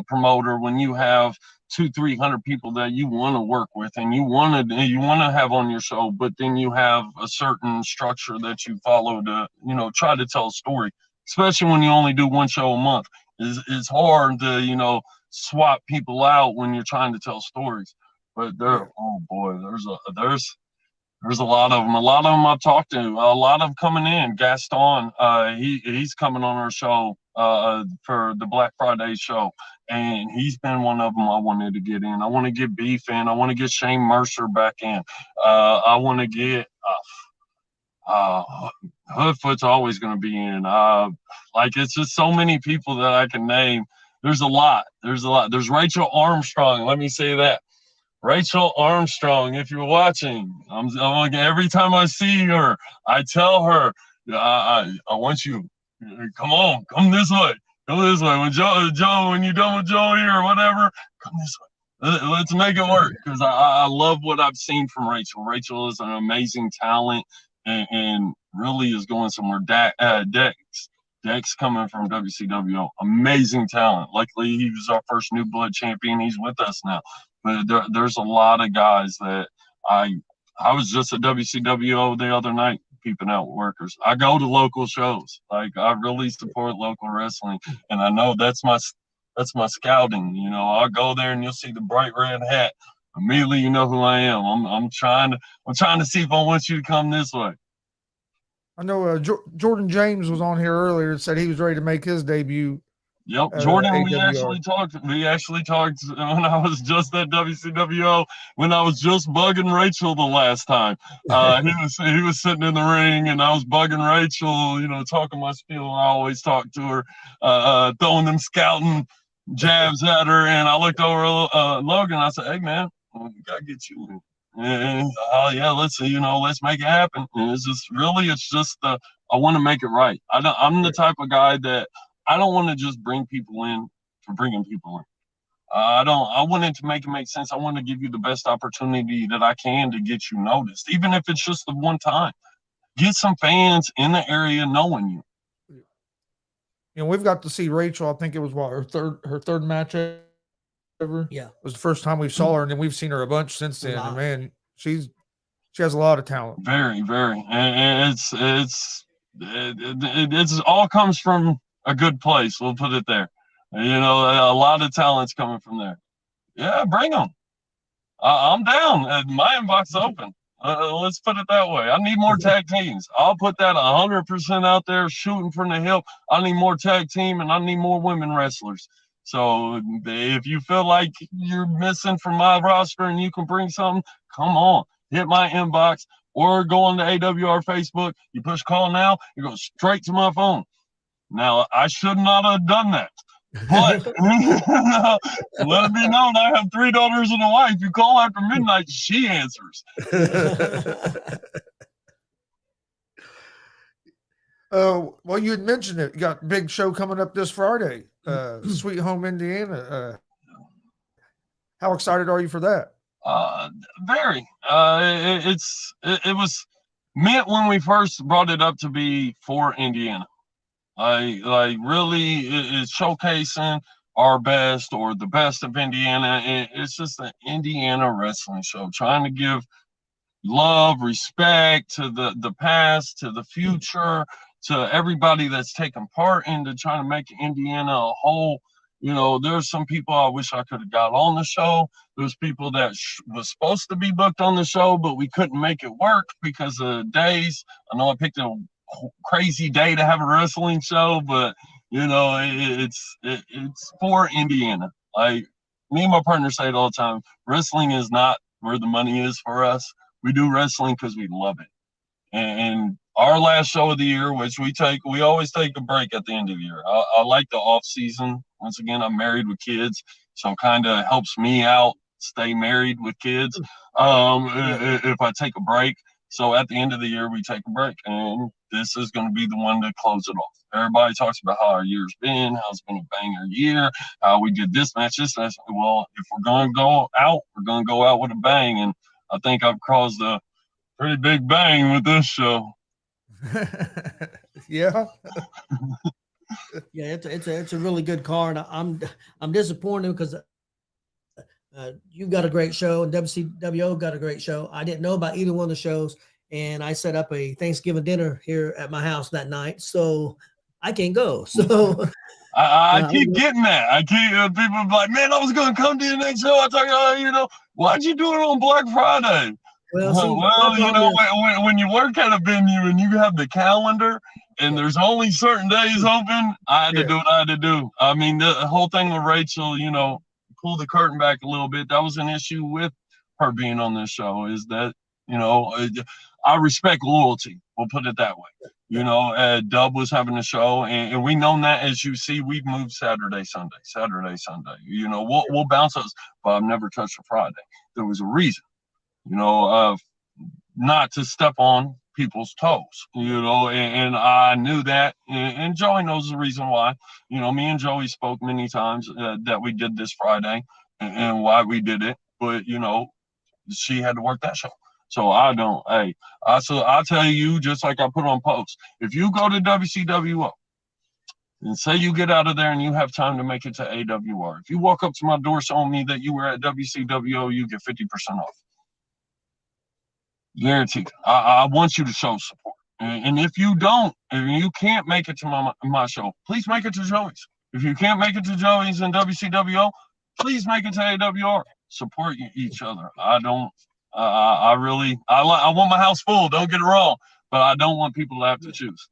promoter, when you have 200-300 people that you want to work with and you want to have on your show, but then you have a certain structure that you follow to try to tell a story, especially when you only do one show a month. It's hard to swap people out when you're trying to tell stories. But oh boy, there's a lot of them. A lot of them I've talked to. A lot of them coming in. Gaston, he's coming on our show for the Black Friday show, and he's been one of them I wanted to get in. I want to get Beef in. I want to get Shane Mercer back in. I want to get Hoodfoot's always going to be in. It's just so many people that I can name. There's a lot. There's Rachel Armstrong. Let me say that. Rachel Armstrong, if you're watching, every time I see her, I tell her, I want you. Come this way. When Joe, when you're done with Joe here or whatever, come this way. Let's make it work, because I love what I've seen from Rachel. Rachel is an amazing talent and really is going somewhere. Dex coming from WCW, amazing talent. Luckily, he was our first New Blood champion. He's with us now. But there's a lot of guys that I was just at WCWO the other night, peeping out workers. I go to local shows. I really support local wrestling, and I know that's my scouting. I'll go there and you'll see the bright red hat. Immediately, you know who I am. I'm trying to see if I want you to come this way. I know Jordan James was on here earlier and said he was ready to make his debut. Yep, Jordan, we actually talked when I was just at WCWO, when I was just bugging Rachel the last time. He was sitting in the ring and I was bugging Rachel, talking my spiel. I always talk to her, throwing them scouting jabs at her, and I looked over Logan. I said, "Hey man, we gotta get you in." And yeah, let's make it happen. And it's just I want to make it right. I'm the type of guy that I don't want to just bring people in for bringing people in. I want it to make sense. I want to give you the best opportunity that I can to get you noticed, even if it's just the one time. Get some fans in the area knowing you. We've got to see Rachel. I think it was her third match ever. Yeah, it was the first time we saw her, and then we've seen her a bunch since then. And man, she has a lot of talent. Very, very, and it's all comes from a good place. We'll put it there. A lot of talent's coming from there. Yeah, bring them. I'm down. My inbox is open. Let's put it that way. I need more tag teams. I'll put that 100% out there, shooting from the hip. I need more tag team, and I need more women wrestlers. So if you feel like you're missing from my roster and you can bring something, come on. Hit my inbox or go on the A.W.R. Facebook. You push call now, you go straight to my phone. Now, I should not have done that, but let it be known I have 3 daughters and a wife. You call after midnight, she answers. Well, you had mentioned it. You got a big show coming up this Friday, Sweet Home, Indiana. How excited are you for that? Very. It was meant when we first brought it up to be for Indiana. Really is showcasing our best or the best of Indiana. It's just an Indiana wrestling show, trying to give love, respect to the past, to the future, to everybody that's taken part into trying to make Indiana a whole. There's some people I wish I could have got on the show. There's people that was supposed to be booked on the show, but we couldn't make it work because of days. I know I picked a crazy day to have a wrestling show, but it's for Indiana. Me and my partner say it all the time. Wrestling is not where the money is for us. We do wrestling because we love it. And our last show of the year, which we always take a break at the end of the year. I like the off season. Once again, I'm married with kids, so kind of helps me out stay married with kids if I take a break. So at the end of the year, we take a break, and this is going to be the one to close it off. Everybody talks about how our year's been, how it's been a banger year, how we did this match, this match. Well, if we're going to go out, we're going to go out with a bang, and I think I've caused a pretty big bang with this show. Yeah. Yeah, it's a really good card. I'm disappointed because you got a great show and WCWO got a great show. I didn't know about either one of the shows, and I set up a Thanksgiving dinner here at my house that night, so I can't go. So I keep getting that. I keep people be like, man, I was going to come to the next show. I talk, you know, why'd you do it on Black Friday? Well, see, you know, when you work at a venue and you have the calendar and there's only certain days open, I had to do what I had to do. I mean, the whole thing with Rachel, you know, pull the curtain back a little bit. That was an issue with her being on this show, is that, you know, I respect loyalty. We'll put it that way. You know, Dub was having a show, and we know that, as you see, we've moved Saturday, Sunday. You know, we'll bounce us, but I've never touched a Friday. There was a reason, you know, not to step on people's toes, you know, and I knew that, and Joey knows the reason why. You know, me and Joey spoke many times that we did this Friday and why we did it, but, you know, she had to work that show. So I don't, I'll tell you, just like I put on posts, if you go to WCWO and say you get out of there and you have time to make it to A.W.R, if you walk up to my door showing me that you were at WCWO, you get 50% off. Guaranteed. I want you to show support. And if you don't, if you can't make it to my show, please make it to Joey's. If you can't make it to Joey's and WCWO, please make it to A.W.R. Support each other. I want my house full, don't get it wrong, but I don't want people to have to choose.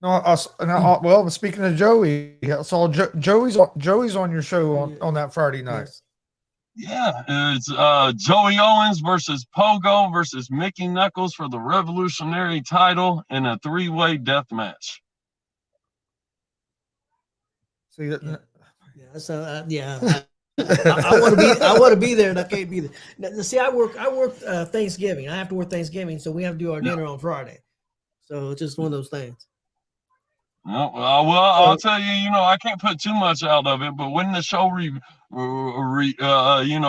No, well, speaking of Joey, I saw Joey's on your show on that Friday night. Yeah, it's Joey Owens versus Pogo versus Mickey Knuckles for the Revolutionary title in a 3-way death match. See that? Yeah, so I want to be there, and I can't be there. Now, see, I work Thanksgiving. I have to work Thanksgiving, so we have to do our dinner on Friday. So it's just one of those things. No, well, I'll tell you, you know, I can't put too much out of it, but when the show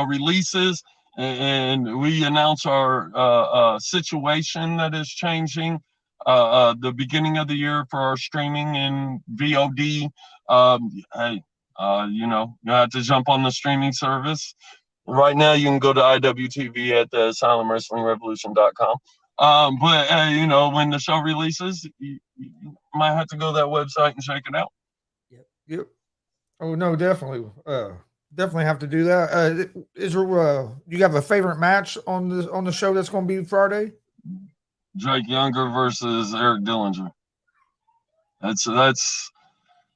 releases and we announce our situation that is changing, the beginning of the year for our streaming and VOD, hey, you know, you have to jump on the streaming service. Right now, you can go to IWTV at the ASYLUMWrestlingRevolution.com. But you know, when the show releases, you might have to go to that website and check it out. Yep. Oh no, definitely. Definitely have to do that. Is there you have a favorite match on the show that's going to be Friday? Drake Younger versus Eric Dillinger. That's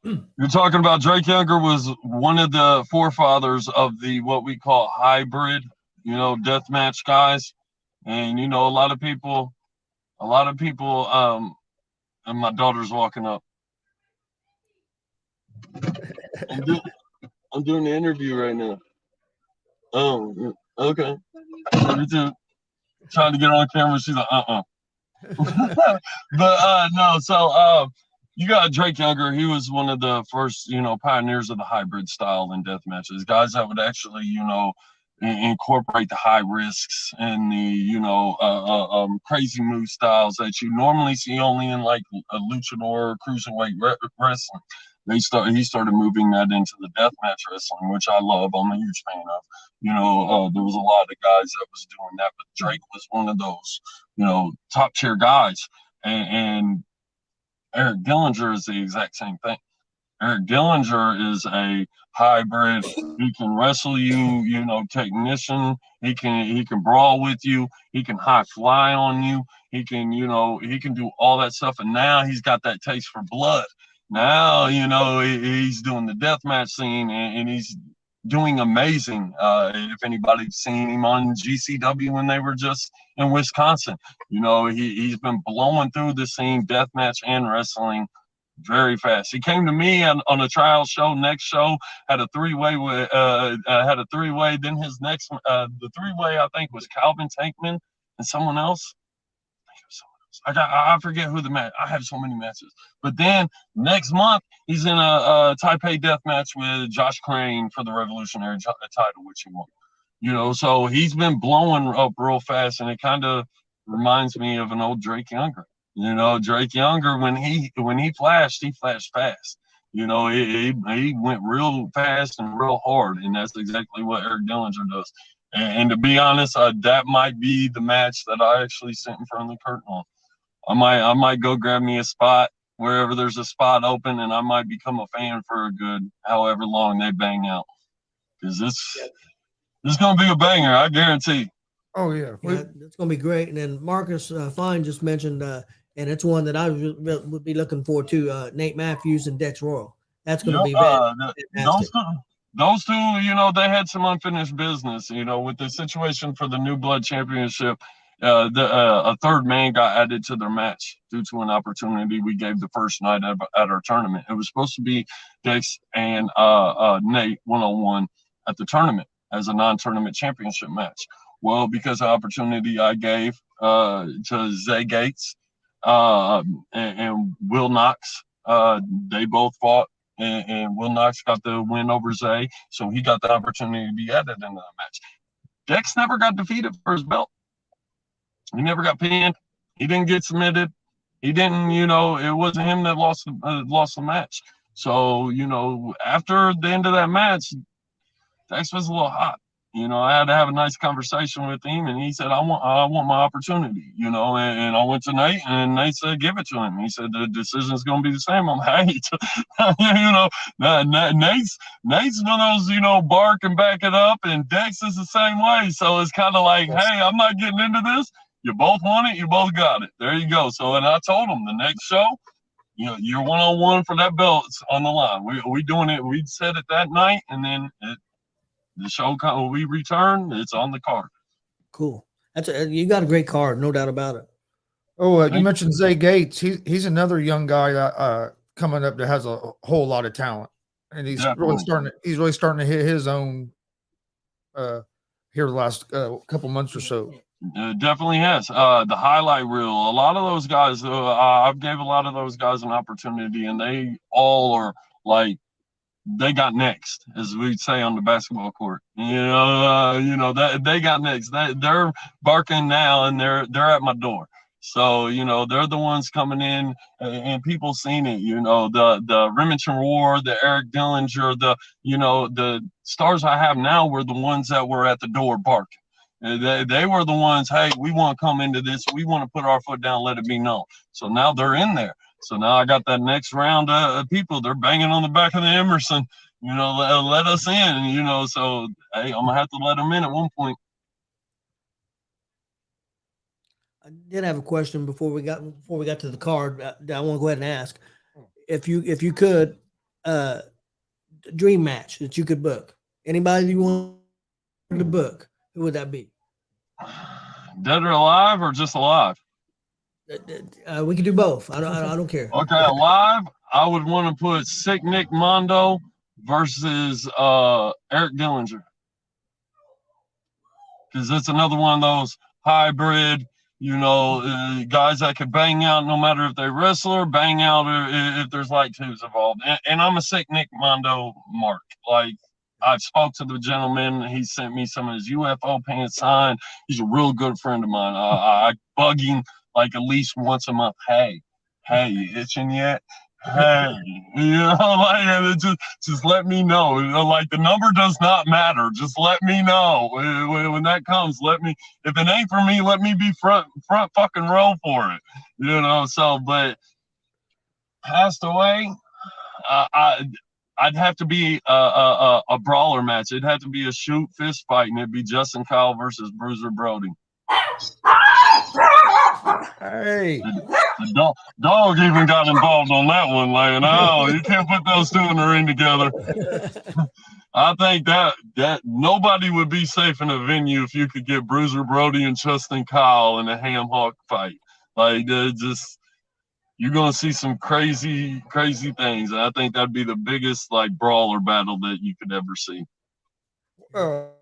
you're talking about. Drake Younger was one of the forefathers of the what we call hybrid, you know, death match guys. And, you know, a lot of people, and my daughter's walking up. I'm doing the interview right now. Oh, okay. Me too. Trying to get on camera. She's like, But, no, so, you got Drake Younger. He was one of the first, you know, pioneers of the hybrid style in death matches. Guys that would actually, you know, incorporate the high risks and the, you know, crazy move styles that you normally see only in like a luchador cruiserweight wrestling. He started moving that into the deathmatch wrestling, which I love. I'm a huge fan of. You know, there was a lot of guys that was doing that, but Drake was one of those, you know, top tier guys. And Eric Dillinger is the exact same thing. Eric Dillinger is a hybrid. He can wrestle you, you know, technician. He can brawl with you. He can high fly on you. He can, you know, he can do all that stuff. And now he's got that taste for blood. Now, you know, he's doing the deathmatch scene, and he's doing amazing. If anybody's seen him on GCW when they were just in Wisconsin, you know, he's been blowing through the scene, deathmatch and wrestling. very fast. He came to me on a trial show. Next show had a three-way with had a three-way. Then his next the three-way I think was Calvin Tankman and someone else. I forget who the match. I have so many matches. But then next month he's in a Taipei death match with Josh Crane for the Revolutionary title, which he won. You know, so he's been blowing up real fast, and it kind of reminds me of an old Drake Younger. You know, Drake Younger, when he flashed fast. You know, he went real fast and real hard, and that's exactly what Eric Dillinger does. And to be honest, that might be the match that I actually sit in front of the curtain on. I might go grab me a spot wherever there's a spot open, and I might become a fan for a good however long they bang out. Because this is going to be a banger, I guarantee. Oh, yeah. It's going to be great. And then Marcus Fine just mentioned, and it's one that I would be looking forward to, Nate Matthews and G.W.R. That's going to be fantastic. Those two, you know, they had some unfinished business, you know, with the situation for the New Blood Championship. A third man got added to their match due to an opportunity we gave the first night at our tournament. It was supposed to be Dex and Nate one-on-one at the tournament as a non-tournament championship match. Well, because of the opportunity I gave to Zay Gates and Will Knox, they both fought, and Will Knox got the win over Zay, so he got the opportunity to be added into the match. Dex never got defeated for his belt. He never got pinned. He didn't get submitted. He didn't, you know, it wasn't him that lost the match. So, you know, after the end of that match, Dex was a little hot. You know, I had to have a nice conversation with him, and he said, I want my opportunity, you know, and I went to Nate, and Nate said, give it to him. He said, the decision's going to be the same. I'm like, you know, Nate's one of those, you know, bark and back it up, and Dex is the same way. So it's kind of like, hey, I'm not getting into this. You both want it. You both got it. There you go. So, and I told him the next show, you know, you're one-on-one for that belt on the line. We doing it. We said it that night, and then the show, when we return, it's on the card. Cool. You got a great card, no doubt about it. Oh, you mentioned Zay Gates. He's another young guy that coming up that has a whole lot of talent, and he's really starting to hit his own here the last couple months or so. Definitely has. The highlight reel. A lot of those guys, I've gave a lot of those guys an opportunity, and they all are like, they got next, as we'd say on the basketball court. You know that they got next. They're barking now, and they're at my door. So, you know, they're the ones coming in, and people seen it. You know, the Remington War, the Eric Dillinger, the stars I have now were the ones that were at the door barking. They were the ones, hey, we want to come into this. We want to put our foot down, let it be known. So now they're in there. So now I got that next round of people. They're banging on the back of the Emerson, you know, let us in, you know. So, hey, I'm going to have to let them in at one point. I did have a question before we got to the card that I want to go ahead and ask. If you could, dream match that you could book, anybody you want to book, who would that be? Dead or alive, or just alive? We can do both. I don't care. Okay, alive, I would want to put Sick Nick Mondo versus Eric Dillinger, because it's another one of those hybrid, you know, guys that could bang out no matter if they wrestle or bang out or if there's light twos involved. And I'm a Sick Nick Mondo mark. Like, I've spoke to the gentleman. He sent me some of his UFO pants signed. He's a real good friend of mine. I bug him like at least once a month. Hey, you itching yet? Hey, you know, like, just let me know. You know, like, the number does not matter. Just let me know when that comes. Let me, if it ain't for me, let me be front fucking row for it. You know. So, but passed away. I'd have to be a brawler match. It'd have to be a shoot fist fight, and it'd be Justin Kyle versus Bruiser Brody. Hey, the dog even got involved on that one, like, oh, you can't put those two in the ring together. I think that nobody would be safe in a venue if you could get Bruiser Brody and Justin Kyle in a ham hock fight. Like, just you're gonna see some crazy things. And I think that'd be the biggest like brawler battle that you could ever see. What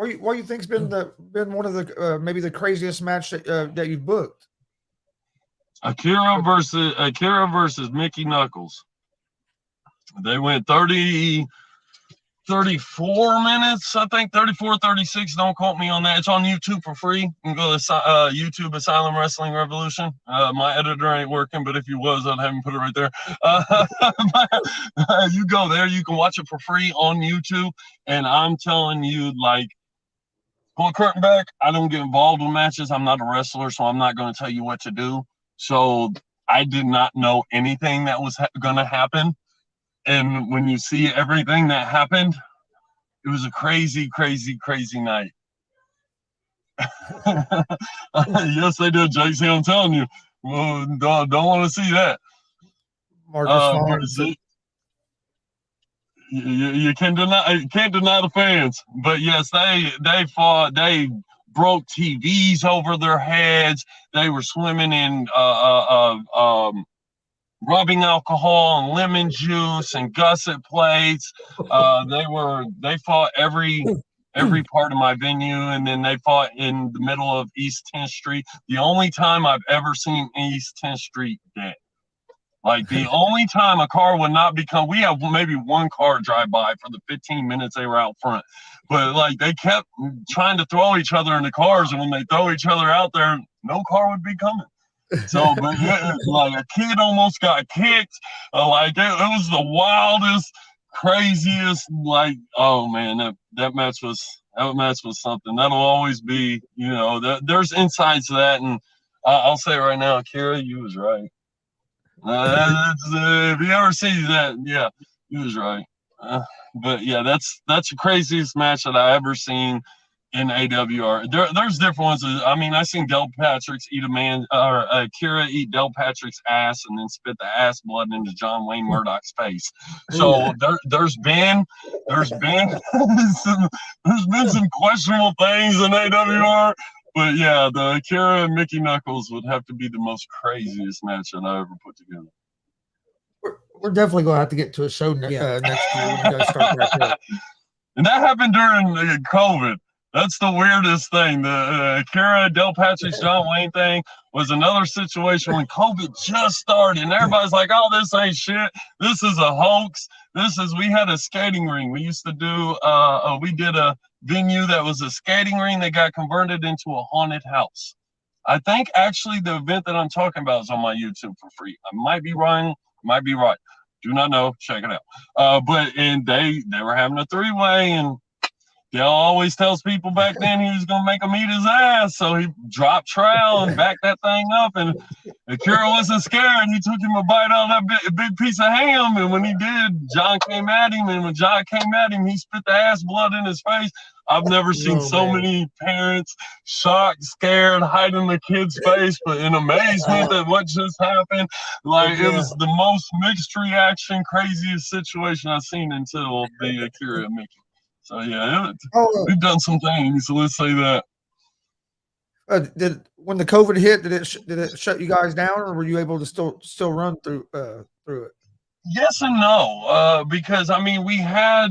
do you think's been one of the maybe the craziest match that you've booked? Akira versus Mickey Knuckles. They went 34 minutes, I think 34, 36. Don't quote me on that. It's on YouTube for free. You can go to YouTube, Asylum Wrestling Revolution. My editor ain't working, but if he was, I'd have him put it right there. You go there, you can watch it for free on YouTube. And I'm telling you, like, pull a curtain back. I don't get involved with matches. I'm not a wrestler, so I'm not going to tell you what to do. So I did not know anything that was going to happen. And when you see everything that happened, it was a crazy night. Yes, they did, JC. I'm telling you. Well, don't want to see that. You can't deny the fans. But yes, they fought. They broke TVs over their heads. They were swimming in rubbing alcohol and lemon juice and gusset plates. They fought every part of my venue, and then they fought in the middle of East 10th Street. The only time I've ever seen East 10th Street dead. Like the only time a car would not become, we have maybe one car drive by for the 15 minutes they were out front. But like they kept trying to throw each other in the cars, and when they throw each other out there, no car would be coming. So, but like a kid almost got kicked. Like it was the wildest, craziest. Like, oh man, that match was something. That'll always be, you know. There's insides to that, and I'll say right now, Akira, you was right. If you ever see that, yeah, you was right. But yeah, that's the craziest match that I ever seen in A.W.R. There's different ones. I mean, I seen Del Patrick's Akira eat Del Patrick's ass and then spit the ass blood into John Wayne Murdoch's face. So there's been some questionable things in A.W.R. But yeah, the Akira and Mickey Knuckles would have to be the most craziest match that I ever put together. We're definitely going to have to get to a show next year when you guys start back up. And that happened during COVID. That's the weirdest thing. The Akira, Del Patrick's, John Wayne thing was another situation when COVID just started. And everybody's like, oh, this ain't shit. This is a hoax. We had a skating ring. We used to do, we did a venue that was a skating ring that got converted into a haunted house. I think actually the event that I'm talking about is on my YouTube for free. I might be wrong, might be right. Do not know. Check it out. And they were having a three-way, and Dale always tells people back then he was going to make him eat his ass. So he dropped trowel and backed that thing up. And Akira wasn't scared. He took him a bite out of that big piece of ham. And when he did, John came at him. And when John came at him, he spit the ass blood in his face. I've never seen so many parents shocked, scared, hiding the kid's face, but in amazement at what just happened. Like, it was the most mixed reaction, craziest situation I've seen until the Akira and Mickey. So yeah, we've done some things. So let's say that. When the COVID hit, did it shut you guys down, or were you able to still run through it? Yes and no, because I mean we had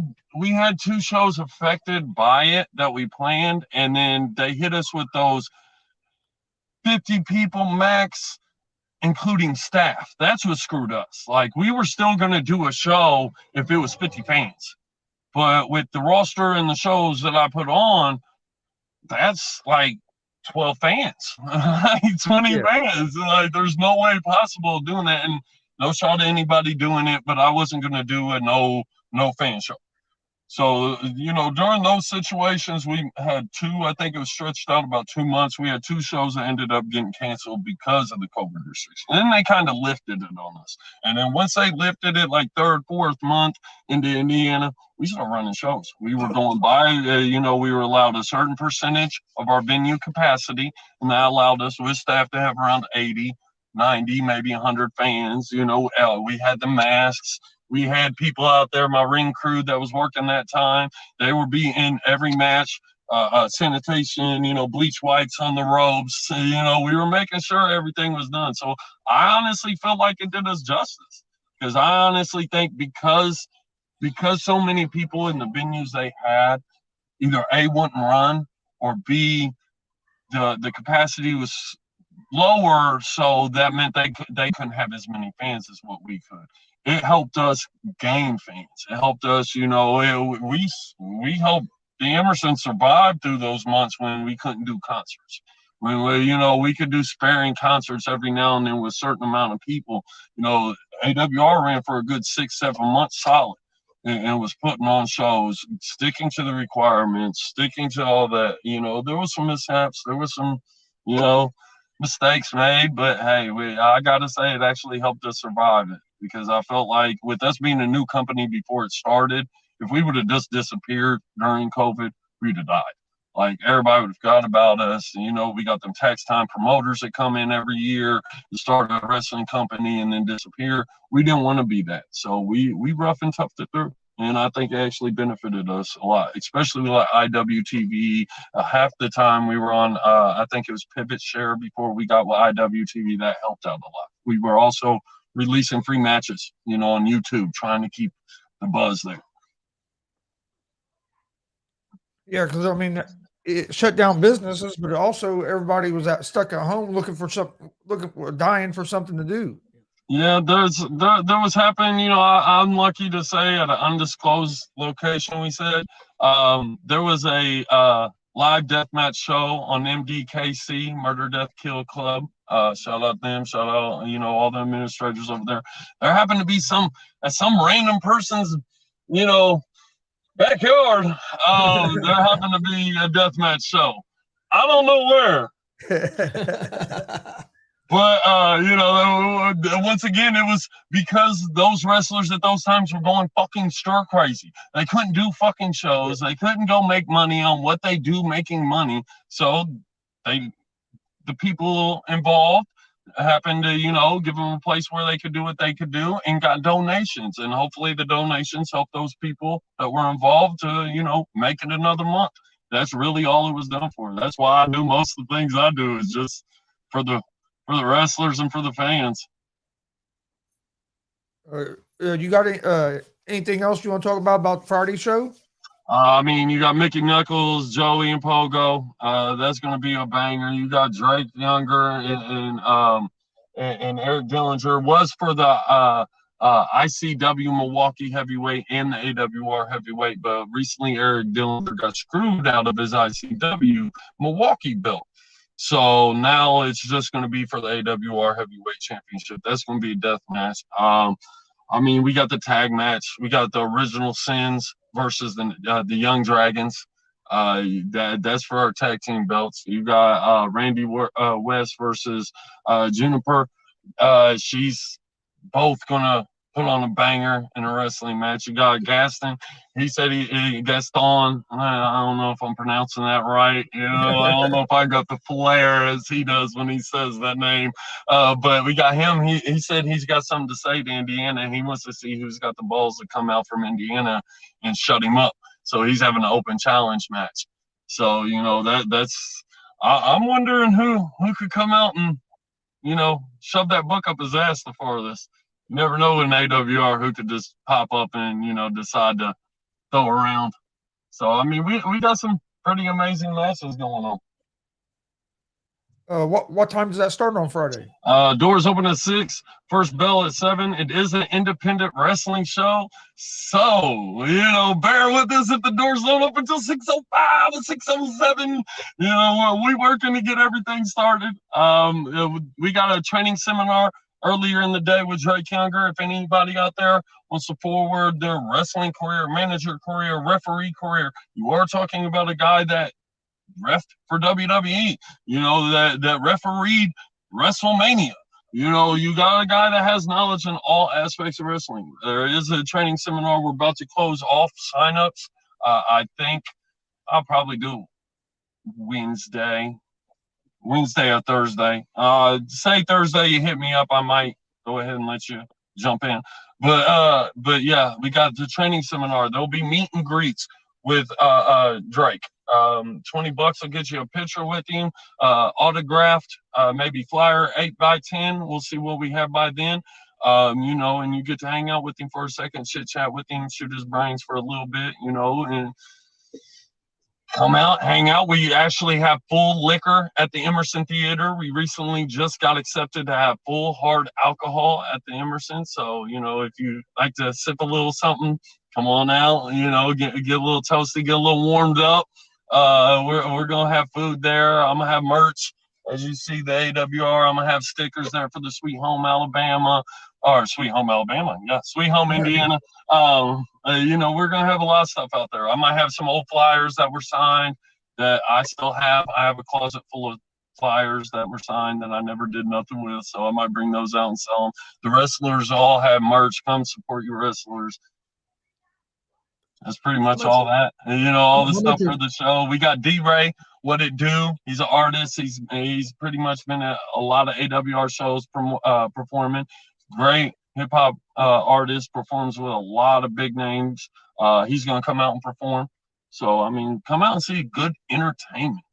2 shows affected by it that we planned, and then they hit us with those 50 people max, including staff. That's what screwed us. Like, we were still going to do a show if it was 50 fans. But with the roster and the shows that I put on, that's like 12 fans, 20 fans. Like, there's no way possible doing that. And no shot at anybody doing it, but I wasn't going to do a no fan show. So, you know, during those situations, we had 2, I think it was stretched out about 2 months. We had 2 shows that ended up getting canceled because of the COVID restriction. And then they kind of lifted it on us. And then once they lifted it, like 3rd, 4th month into Indiana, we started running shows. We were going by, you know, we were allowed a certain percentage of our venue capacity, and that allowed us with staff to have around 80, 90, maybe 100 fans. You know, we had the masks. We had people out there, my ring crew that was working that time. They would be in every match. sanitation, bleach whites on the ropes. We were making sure everything was done. So I honestly felt like it did us justice, because I honestly think because so many people in the venues they had either A, wouldn't run, or B, the capacity was lower, so that meant they couldn't have as many fans as what we could. It helped us gain fans. It helped us, we helped the Emerson survive through those months when we couldn't do concerts. When we could do sparing concerts every now and then with a certain amount of people. A.W.R. ran for a good 6-7 months solid, and was putting on shows, sticking to the requirements, sticking to all that. There was some mishaps, there was some, mistakes made, but hey, I gotta say it actually helped us survive it, because I felt like with us being a new company before it started, if we would have just disappeared during COVID, we'd have died. Like, everybody would have forgot about us. We got them tax time promoters that come in every year to start a wrestling company and then disappear. We didn't want to be that, so we rough and toughed it through. And I think it actually benefited us a lot, especially with like IWTV. Half the time we were on, I think it was Pivot Share before we got with IWTV. That helped out a lot. We were also releasing free matches, on YouTube, trying to keep the buzz there. Yeah, because it shut down businesses, but also everybody was stuck at home dying for something to do. Yeah, there was happening. I'm lucky to say at an undisclosed location. We said there was a live deathmatch show on MDKC, Murder Death Kill Club. Shout out them. Shout out all the administrators over there. There happened to be some random person's backyard. There happened to be a deathmatch show. I don't know where. But, once again, it was because those wrestlers at those times were going fucking stir crazy. They couldn't do fucking shows. They couldn't go make money on what they do making money. So the people involved happened to, give them a place where they could do what they could do, and got donations. And hopefully the donations helped those people that were involved to, make it another month. That's really all it was done for. That's why I do most of the things I do, is just for the wrestlers and for the fans. You got anything else you want to talk about Friday's show? You got Mickey Knuckles, Joey, and Pogo. That's going to be a banger. You got Drake Younger and Eric Dillinger. Was for the ICW Milwaukee heavyweight and the A.W.R. heavyweight, but recently Eric Dillinger got screwed out of his ICW Milwaukee belt. So now it's just going to be for the A.W.R. heavyweight championship. That's going to be a death match. We got the tag match. We got the Original Sins versus the Young Dragons. That's for our tag team belts. You got Randy West versus Juniper. She's both going to put on a banger in a wrestling match. You got Gaston. He said Gaston. I don't know if I'm pronouncing that right. I don't know if I got the flair as he does when he says that name. But we got him. He said he's got something to say to Indiana, and he wants to see who's got the balls to come out from Indiana and shut him up. So he's having an open challenge match. So that's. I'm wondering who could come out and shove that book up his ass the farthest. You never know in A.W.R. who could just pop up and, decide to throw around. So, we got some pretty amazing matches going on. What time does that start on Friday? Doors open at 6, first bell at 7. It is an independent wrestling show. So, bear with us if the doors don't open until 6:05 or 6:07. We working to get everything started. We got a training seminar earlier in the day with Drake Younger. If anybody out there wants to forward their wrestling career, manager career, referee career, you are talking about a guy that ref for WWE, that refereed WrestleMania. You got a guy that has knowledge in all aspects of wrestling. There is a training seminar. We're about to close off signups. I think I'll probably do Wednesday or Thursday. Say Thursday you hit me up, I might go ahead and let you jump in. But yeah, we got the training seminar. There'll be meet and greets with Drake. $20 will get you a picture with him, autographed, maybe flyer 8x10. We'll see what we have by then. You know, and you get to hang out with him for a second, chit chat with him, shoot his brains for a little bit, you know, and come out, hang out. We actually have full liquor at the Emerson Theater. We recently just got accepted to have full hard alcohol at the Emerson. So, you know, if you like to sip a little something, come on out, you know, get a little toasty, get a little warmed up. We're going to have food there. I'm going to have merch. As you see, the A.W.R, I'm going to have stickers there for the Sweet Home Alabama, or Sweet Home Alabama. Yeah, Sweet Home Indiana. You know, we're going to have a lot of stuff out there. I might have some old flyers that were signed that I still have. I have a closet full of flyers that were signed that I never did nothing with, so I might bring those out and sell them. The wrestlers all have merch. Come support your wrestlers. That's pretty much all that. And, you know, all the stuff for the show. We got D-Ray, What It Do. He's an artist. He's pretty much been at a lot of A.W.R shows performing. Great hip-hop artist, performs with a lot of big names. He's going to come out and perform. So, I mean, come out and see good entertainment.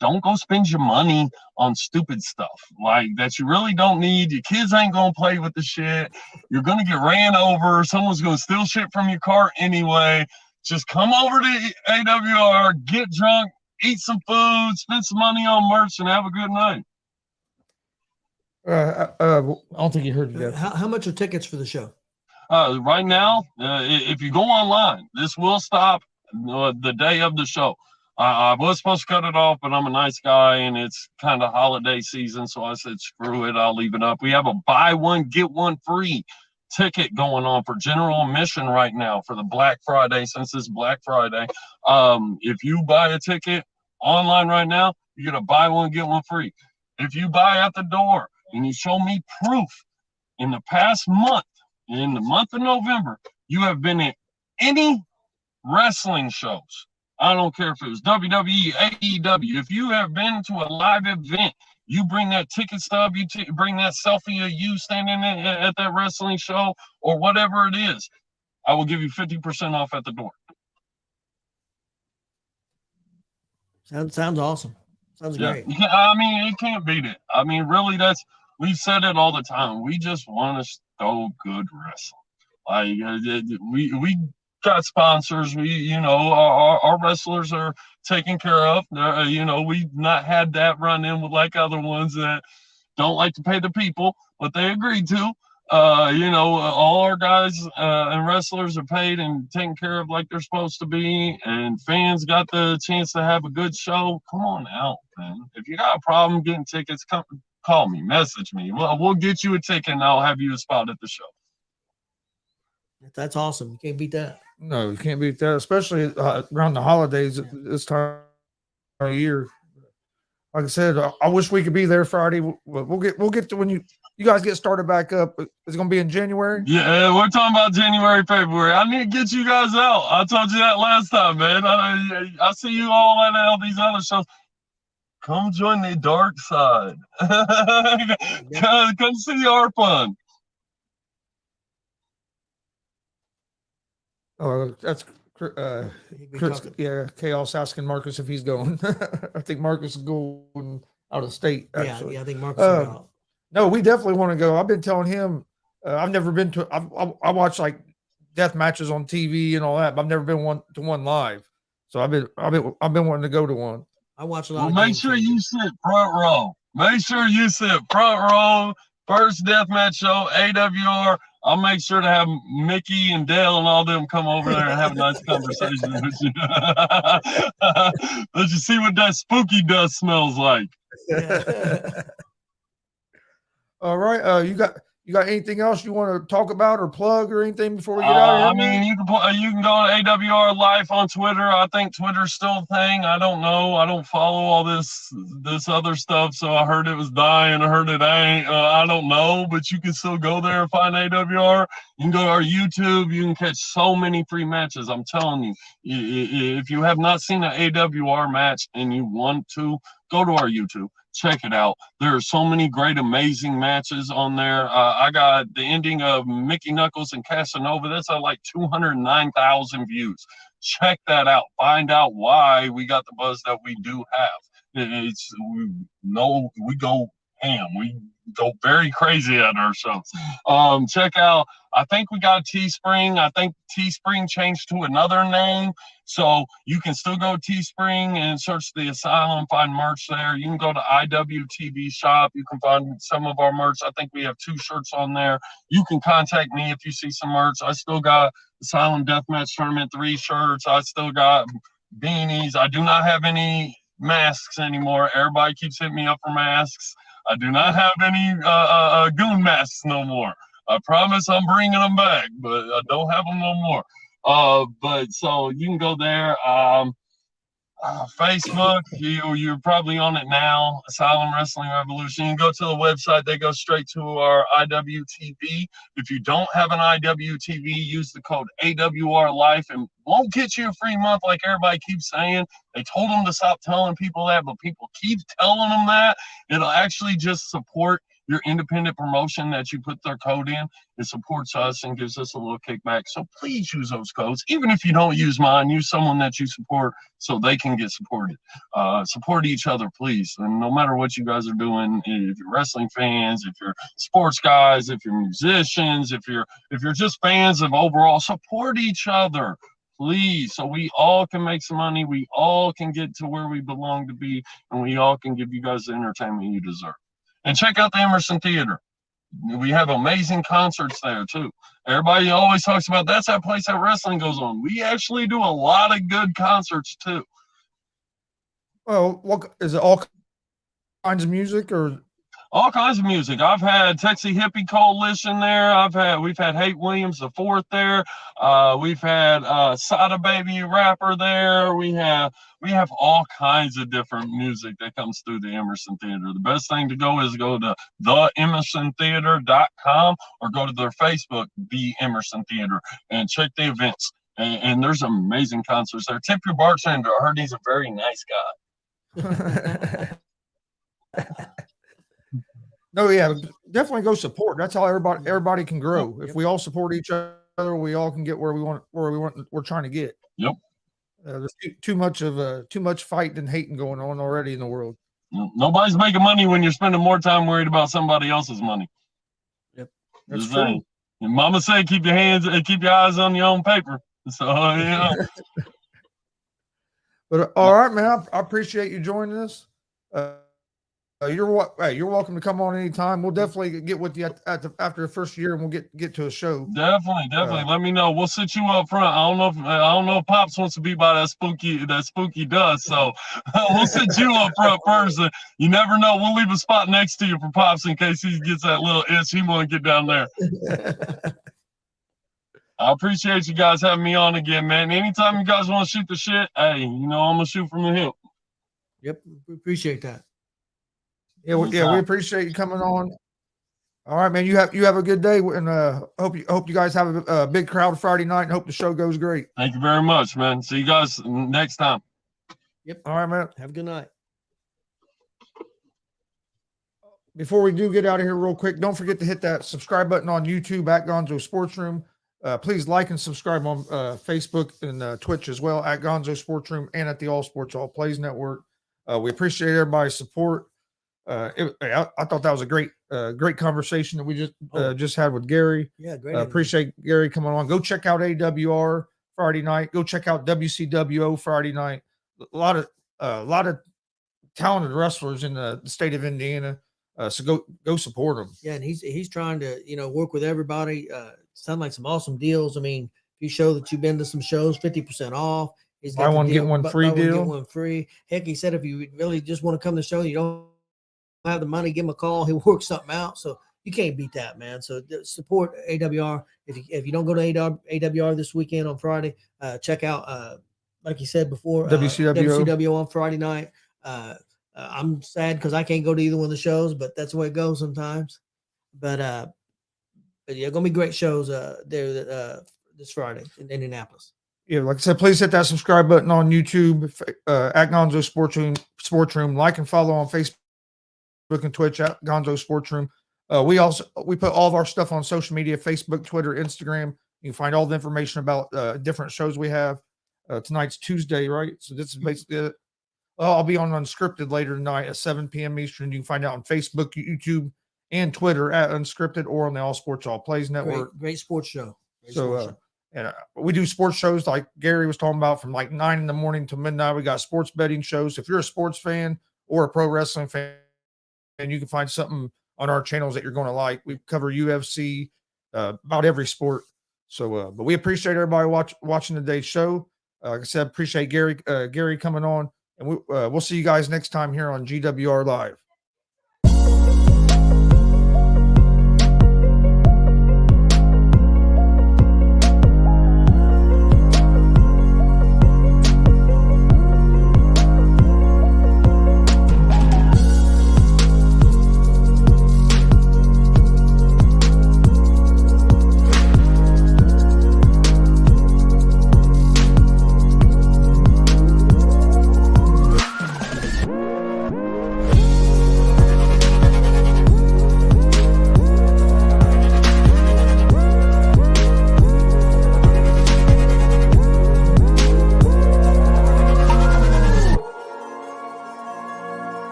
Don't go spend your money on stupid stuff like that you really don't need. Your kids ain't going to play with the shit. You're going to get ran over. Someone's going to steal shit from your car anyway. Just come over to A.W.R, get drunk, eat some food, spend some money on merch, and have a good night. I don't think you heard that. How much are tickets for the show? Right now, if you go online, this will stop the day of the show. I was supposed to cut it off, but I'm a nice guy, and it's kind of holiday season, so I said, screw it, I'll leave it up. We have a buy one, get one free ticket going on for general admission right now for the Black Friday, since it's Black Friday. If you buy a ticket online right now, you get a buy one, get one free. If you buy at the door and you show me proof in the past month, in the month of November, you have been in any wrestling shows, I don't care if it was WWE, AEW. If you have been to a live event, you bring that ticket stub, bring that selfie of you standing at that wrestling show or whatever it is, I will give you 50% off at the door. Sounds awesome. Sounds great. I mean, you can't beat it. I mean, really, we've said it all the time. We just want to show good wrestling. Like we got sponsors. We, you know, our wrestlers are taken care of. You know, we've not had that run in with like other ones that don't like to pay the people what they agreed to. You know, all our guys and wrestlers are paid and taken care of like they're supposed to be, and fans got the chance to have a good show. Come on out, man. If you got a problem getting tickets, come call me, message me. We'll get you a ticket and I'll have you a spot at the show. That's awesome. You can't beat that. No, you can't beat that, especially around the holidays this time of year. Like I said, I wish we could be there Friday. We'll get to when you guys get started back up. It's going to be in January. Yeah, we're talking about January, February. I need to get you guys out. I told you that last time, man. I see you all at all these other shows. Come join the dark side. Come see our fun. Oh, that's Chaos asking Marcus if he's going. I think Marcus is going out of state. Actually. Yeah, I think Marcus is out. No, we definitely want to go. I've been telling him. I've never been to. I watch like death matches on TV and all that, but I've never been to one live. So I've been wanting to go to one. I watch a lot. Well, make sure you sit front row. Make sure you sit front row. First death match show, A.W.R. I'll make sure to have Mickey and Dale and all them come over there and have a nice conversation with you. Let you see what that spooky dust smells like. All right. You got anything else you want to talk about or plug or anything before we get out of here? I mean, you can go to A.W.R Life on Twitter. I think Twitter's still a thing. I don't know. I don't follow all this other stuff. So I heard it was dying. I heard it ain't. I don't know. But you can still go there and find A.W.R. You can go to our YouTube. You can catch so many free matches. I'm telling you, if you have not seen an A.W.R match and you want to, go to our YouTube. Check it out. There are so many great, amazing matches on there. I got the ending of Mickey Knuckles and Casanova. That's at like 209,000 views. check that out. Find out why we got the buzz that we do have. We go ham. We go very crazy at our shows. Check out, I think we got Teespring. I think Teespring changed to another name. So you can still go Teespring and search the Asylum, find merch there. You can go to IWTV shop. You can find some of our merch. I think we have 2 shirts on there. You can contact me if you see some merch. I still got Asylum Deathmatch Tournament 3 shirts. I still got beanies. I do not have any masks anymore. Everybody keeps hitting me up for masks. I do not have any goon masks no more. I promise I'm bringing them back, but I don't have them no more. But so you can go there. Facebook, you're probably on it now. Asylum Wrestling Revolution. You can go to the website. They go straight to our IWTV. If you don't have an IWTV, use the code A.W.R. Life and won't get you a free month like everybody keeps saying. They told them to stop telling people that, but people keep telling them that. It'll actually just support your independent promotion that you put their code in. It supports us and gives us a little kickback. So please use those codes. Even if you don't use mine, use someone that you support so they can get supported. Support each other, please. And no matter what you guys are doing, if you're wrestling fans, if you're sports guys, if you're musicians, if you're just fans of overall, support each other, please. So we all can make some money. We all can get to where we belong to be, and we all can give you guys the entertainment you deserve. And check out the Emerson Theater. We have amazing concerts there too. Everybody always talks about that's that place that wrestling goes on. We actually do a lot of good concerts too. Well, what is it? All kinds of music or? All kinds of music. I've had Texas Hippie Coalition there. We've had Hate Williams the Fourth there. We've had Sada Baby rapper there. We have all kinds of different music that comes through the Emerson Theater. The best thing to go is go to theemersontheater.com or go to their Facebook, The Emerson Theater, and check the events. And there's amazing concerts there. Tip your bartender. I heard he's a very nice guy. No, yeah, definitely go support. That's how everybody can grow. If we all support each other, we all can get where we're trying to get. Yep. There's too much fighting and hating going on already in the world. Nobody's making money when you're spending more time worried about somebody else's money. Yep, that's true. And Mama said, keep your eyes on your own paper. So But all right, man. I appreciate you joining us. You're welcome to come on anytime. We'll definitely get with you after the first year, and we'll get to a show. Definitely. Let me know. We'll sit you up front. I don't know if Pops wants to be by that spooky dust, so we'll sit you up front first. You never know. We'll leave a spot next to you for Pops in case he gets that little itch. He want to get down there. I appreciate you guys having me on again, man. Anytime you guys want to shoot the shit, hey, I'm gonna shoot from the hip. Yep, we appreciate that. Yeah, we appreciate you coming on. All right, man. You have a good day, and hope you guys have a big crowd Friday night, and hope the show goes great. Thank you very much, man. See you guys next time. Yep. All right, man. Have a good night. Before we do get out of here real quick, don't forget to hit that subscribe button on YouTube at Gonzo Sports Room. Please like and subscribe on Facebook and Twitch as well at Gonzo Sports Room and at the All Sports All Plays Network. We appreciate everybody's support. I thought that was a great conversation that we just had with Gary. Yeah, great. Appreciate Gary coming on. Go check out A.W.R. Friday night. Go check out WCWO Friday night. A lot of talented wrestlers in the state of Indiana. So go support them. Yeah, and he's trying to work with everybody. Sound like some awesome deals. I mean, if you show that you've been to some shows, 50% off. He's got buy one get one free deal. Get one free. Heck, he said if you really just want to come to the show, you don't have the money, give him a call. He'll work something out. So you can't beat that, man. So support A.W.R. If you don't go to A.W.R. this weekend on Friday, check out like you said before, WCW on Friday night. I'm sad because I can't go to either one of the shows, but that's the way it goes sometimes. But yeah, gonna be great shows there this Friday in Indianapolis. Yeah, like I said, please hit that subscribe button on YouTube at Gonzo Sports Room. Like and follow on Facebook and Twitch at Gonzo Sports Room. We put all of our stuff on social media: Facebook, Twitter, Instagram. You can find all the information about different shows we have. Tonight's Tuesday, right? So this is basically it. I'll be on Unscripted later tonight at 7 p.m. Eastern. You can find out on Facebook, YouTube, and Twitter at Unscripted or on the All Sports All Plays Network. Great sports show. And we do sports shows like Gary was talking about from like 9 in the morning to midnight. We got sports betting shows. If you're a sports fan or a pro wrestling fan, and you can find something on our channels that you're going to like. We cover UFC, about every sport. So, but we appreciate everybody watching today's show. Like I said, appreciate Gary coming on, and we'll see you guys next time here on GWR Live.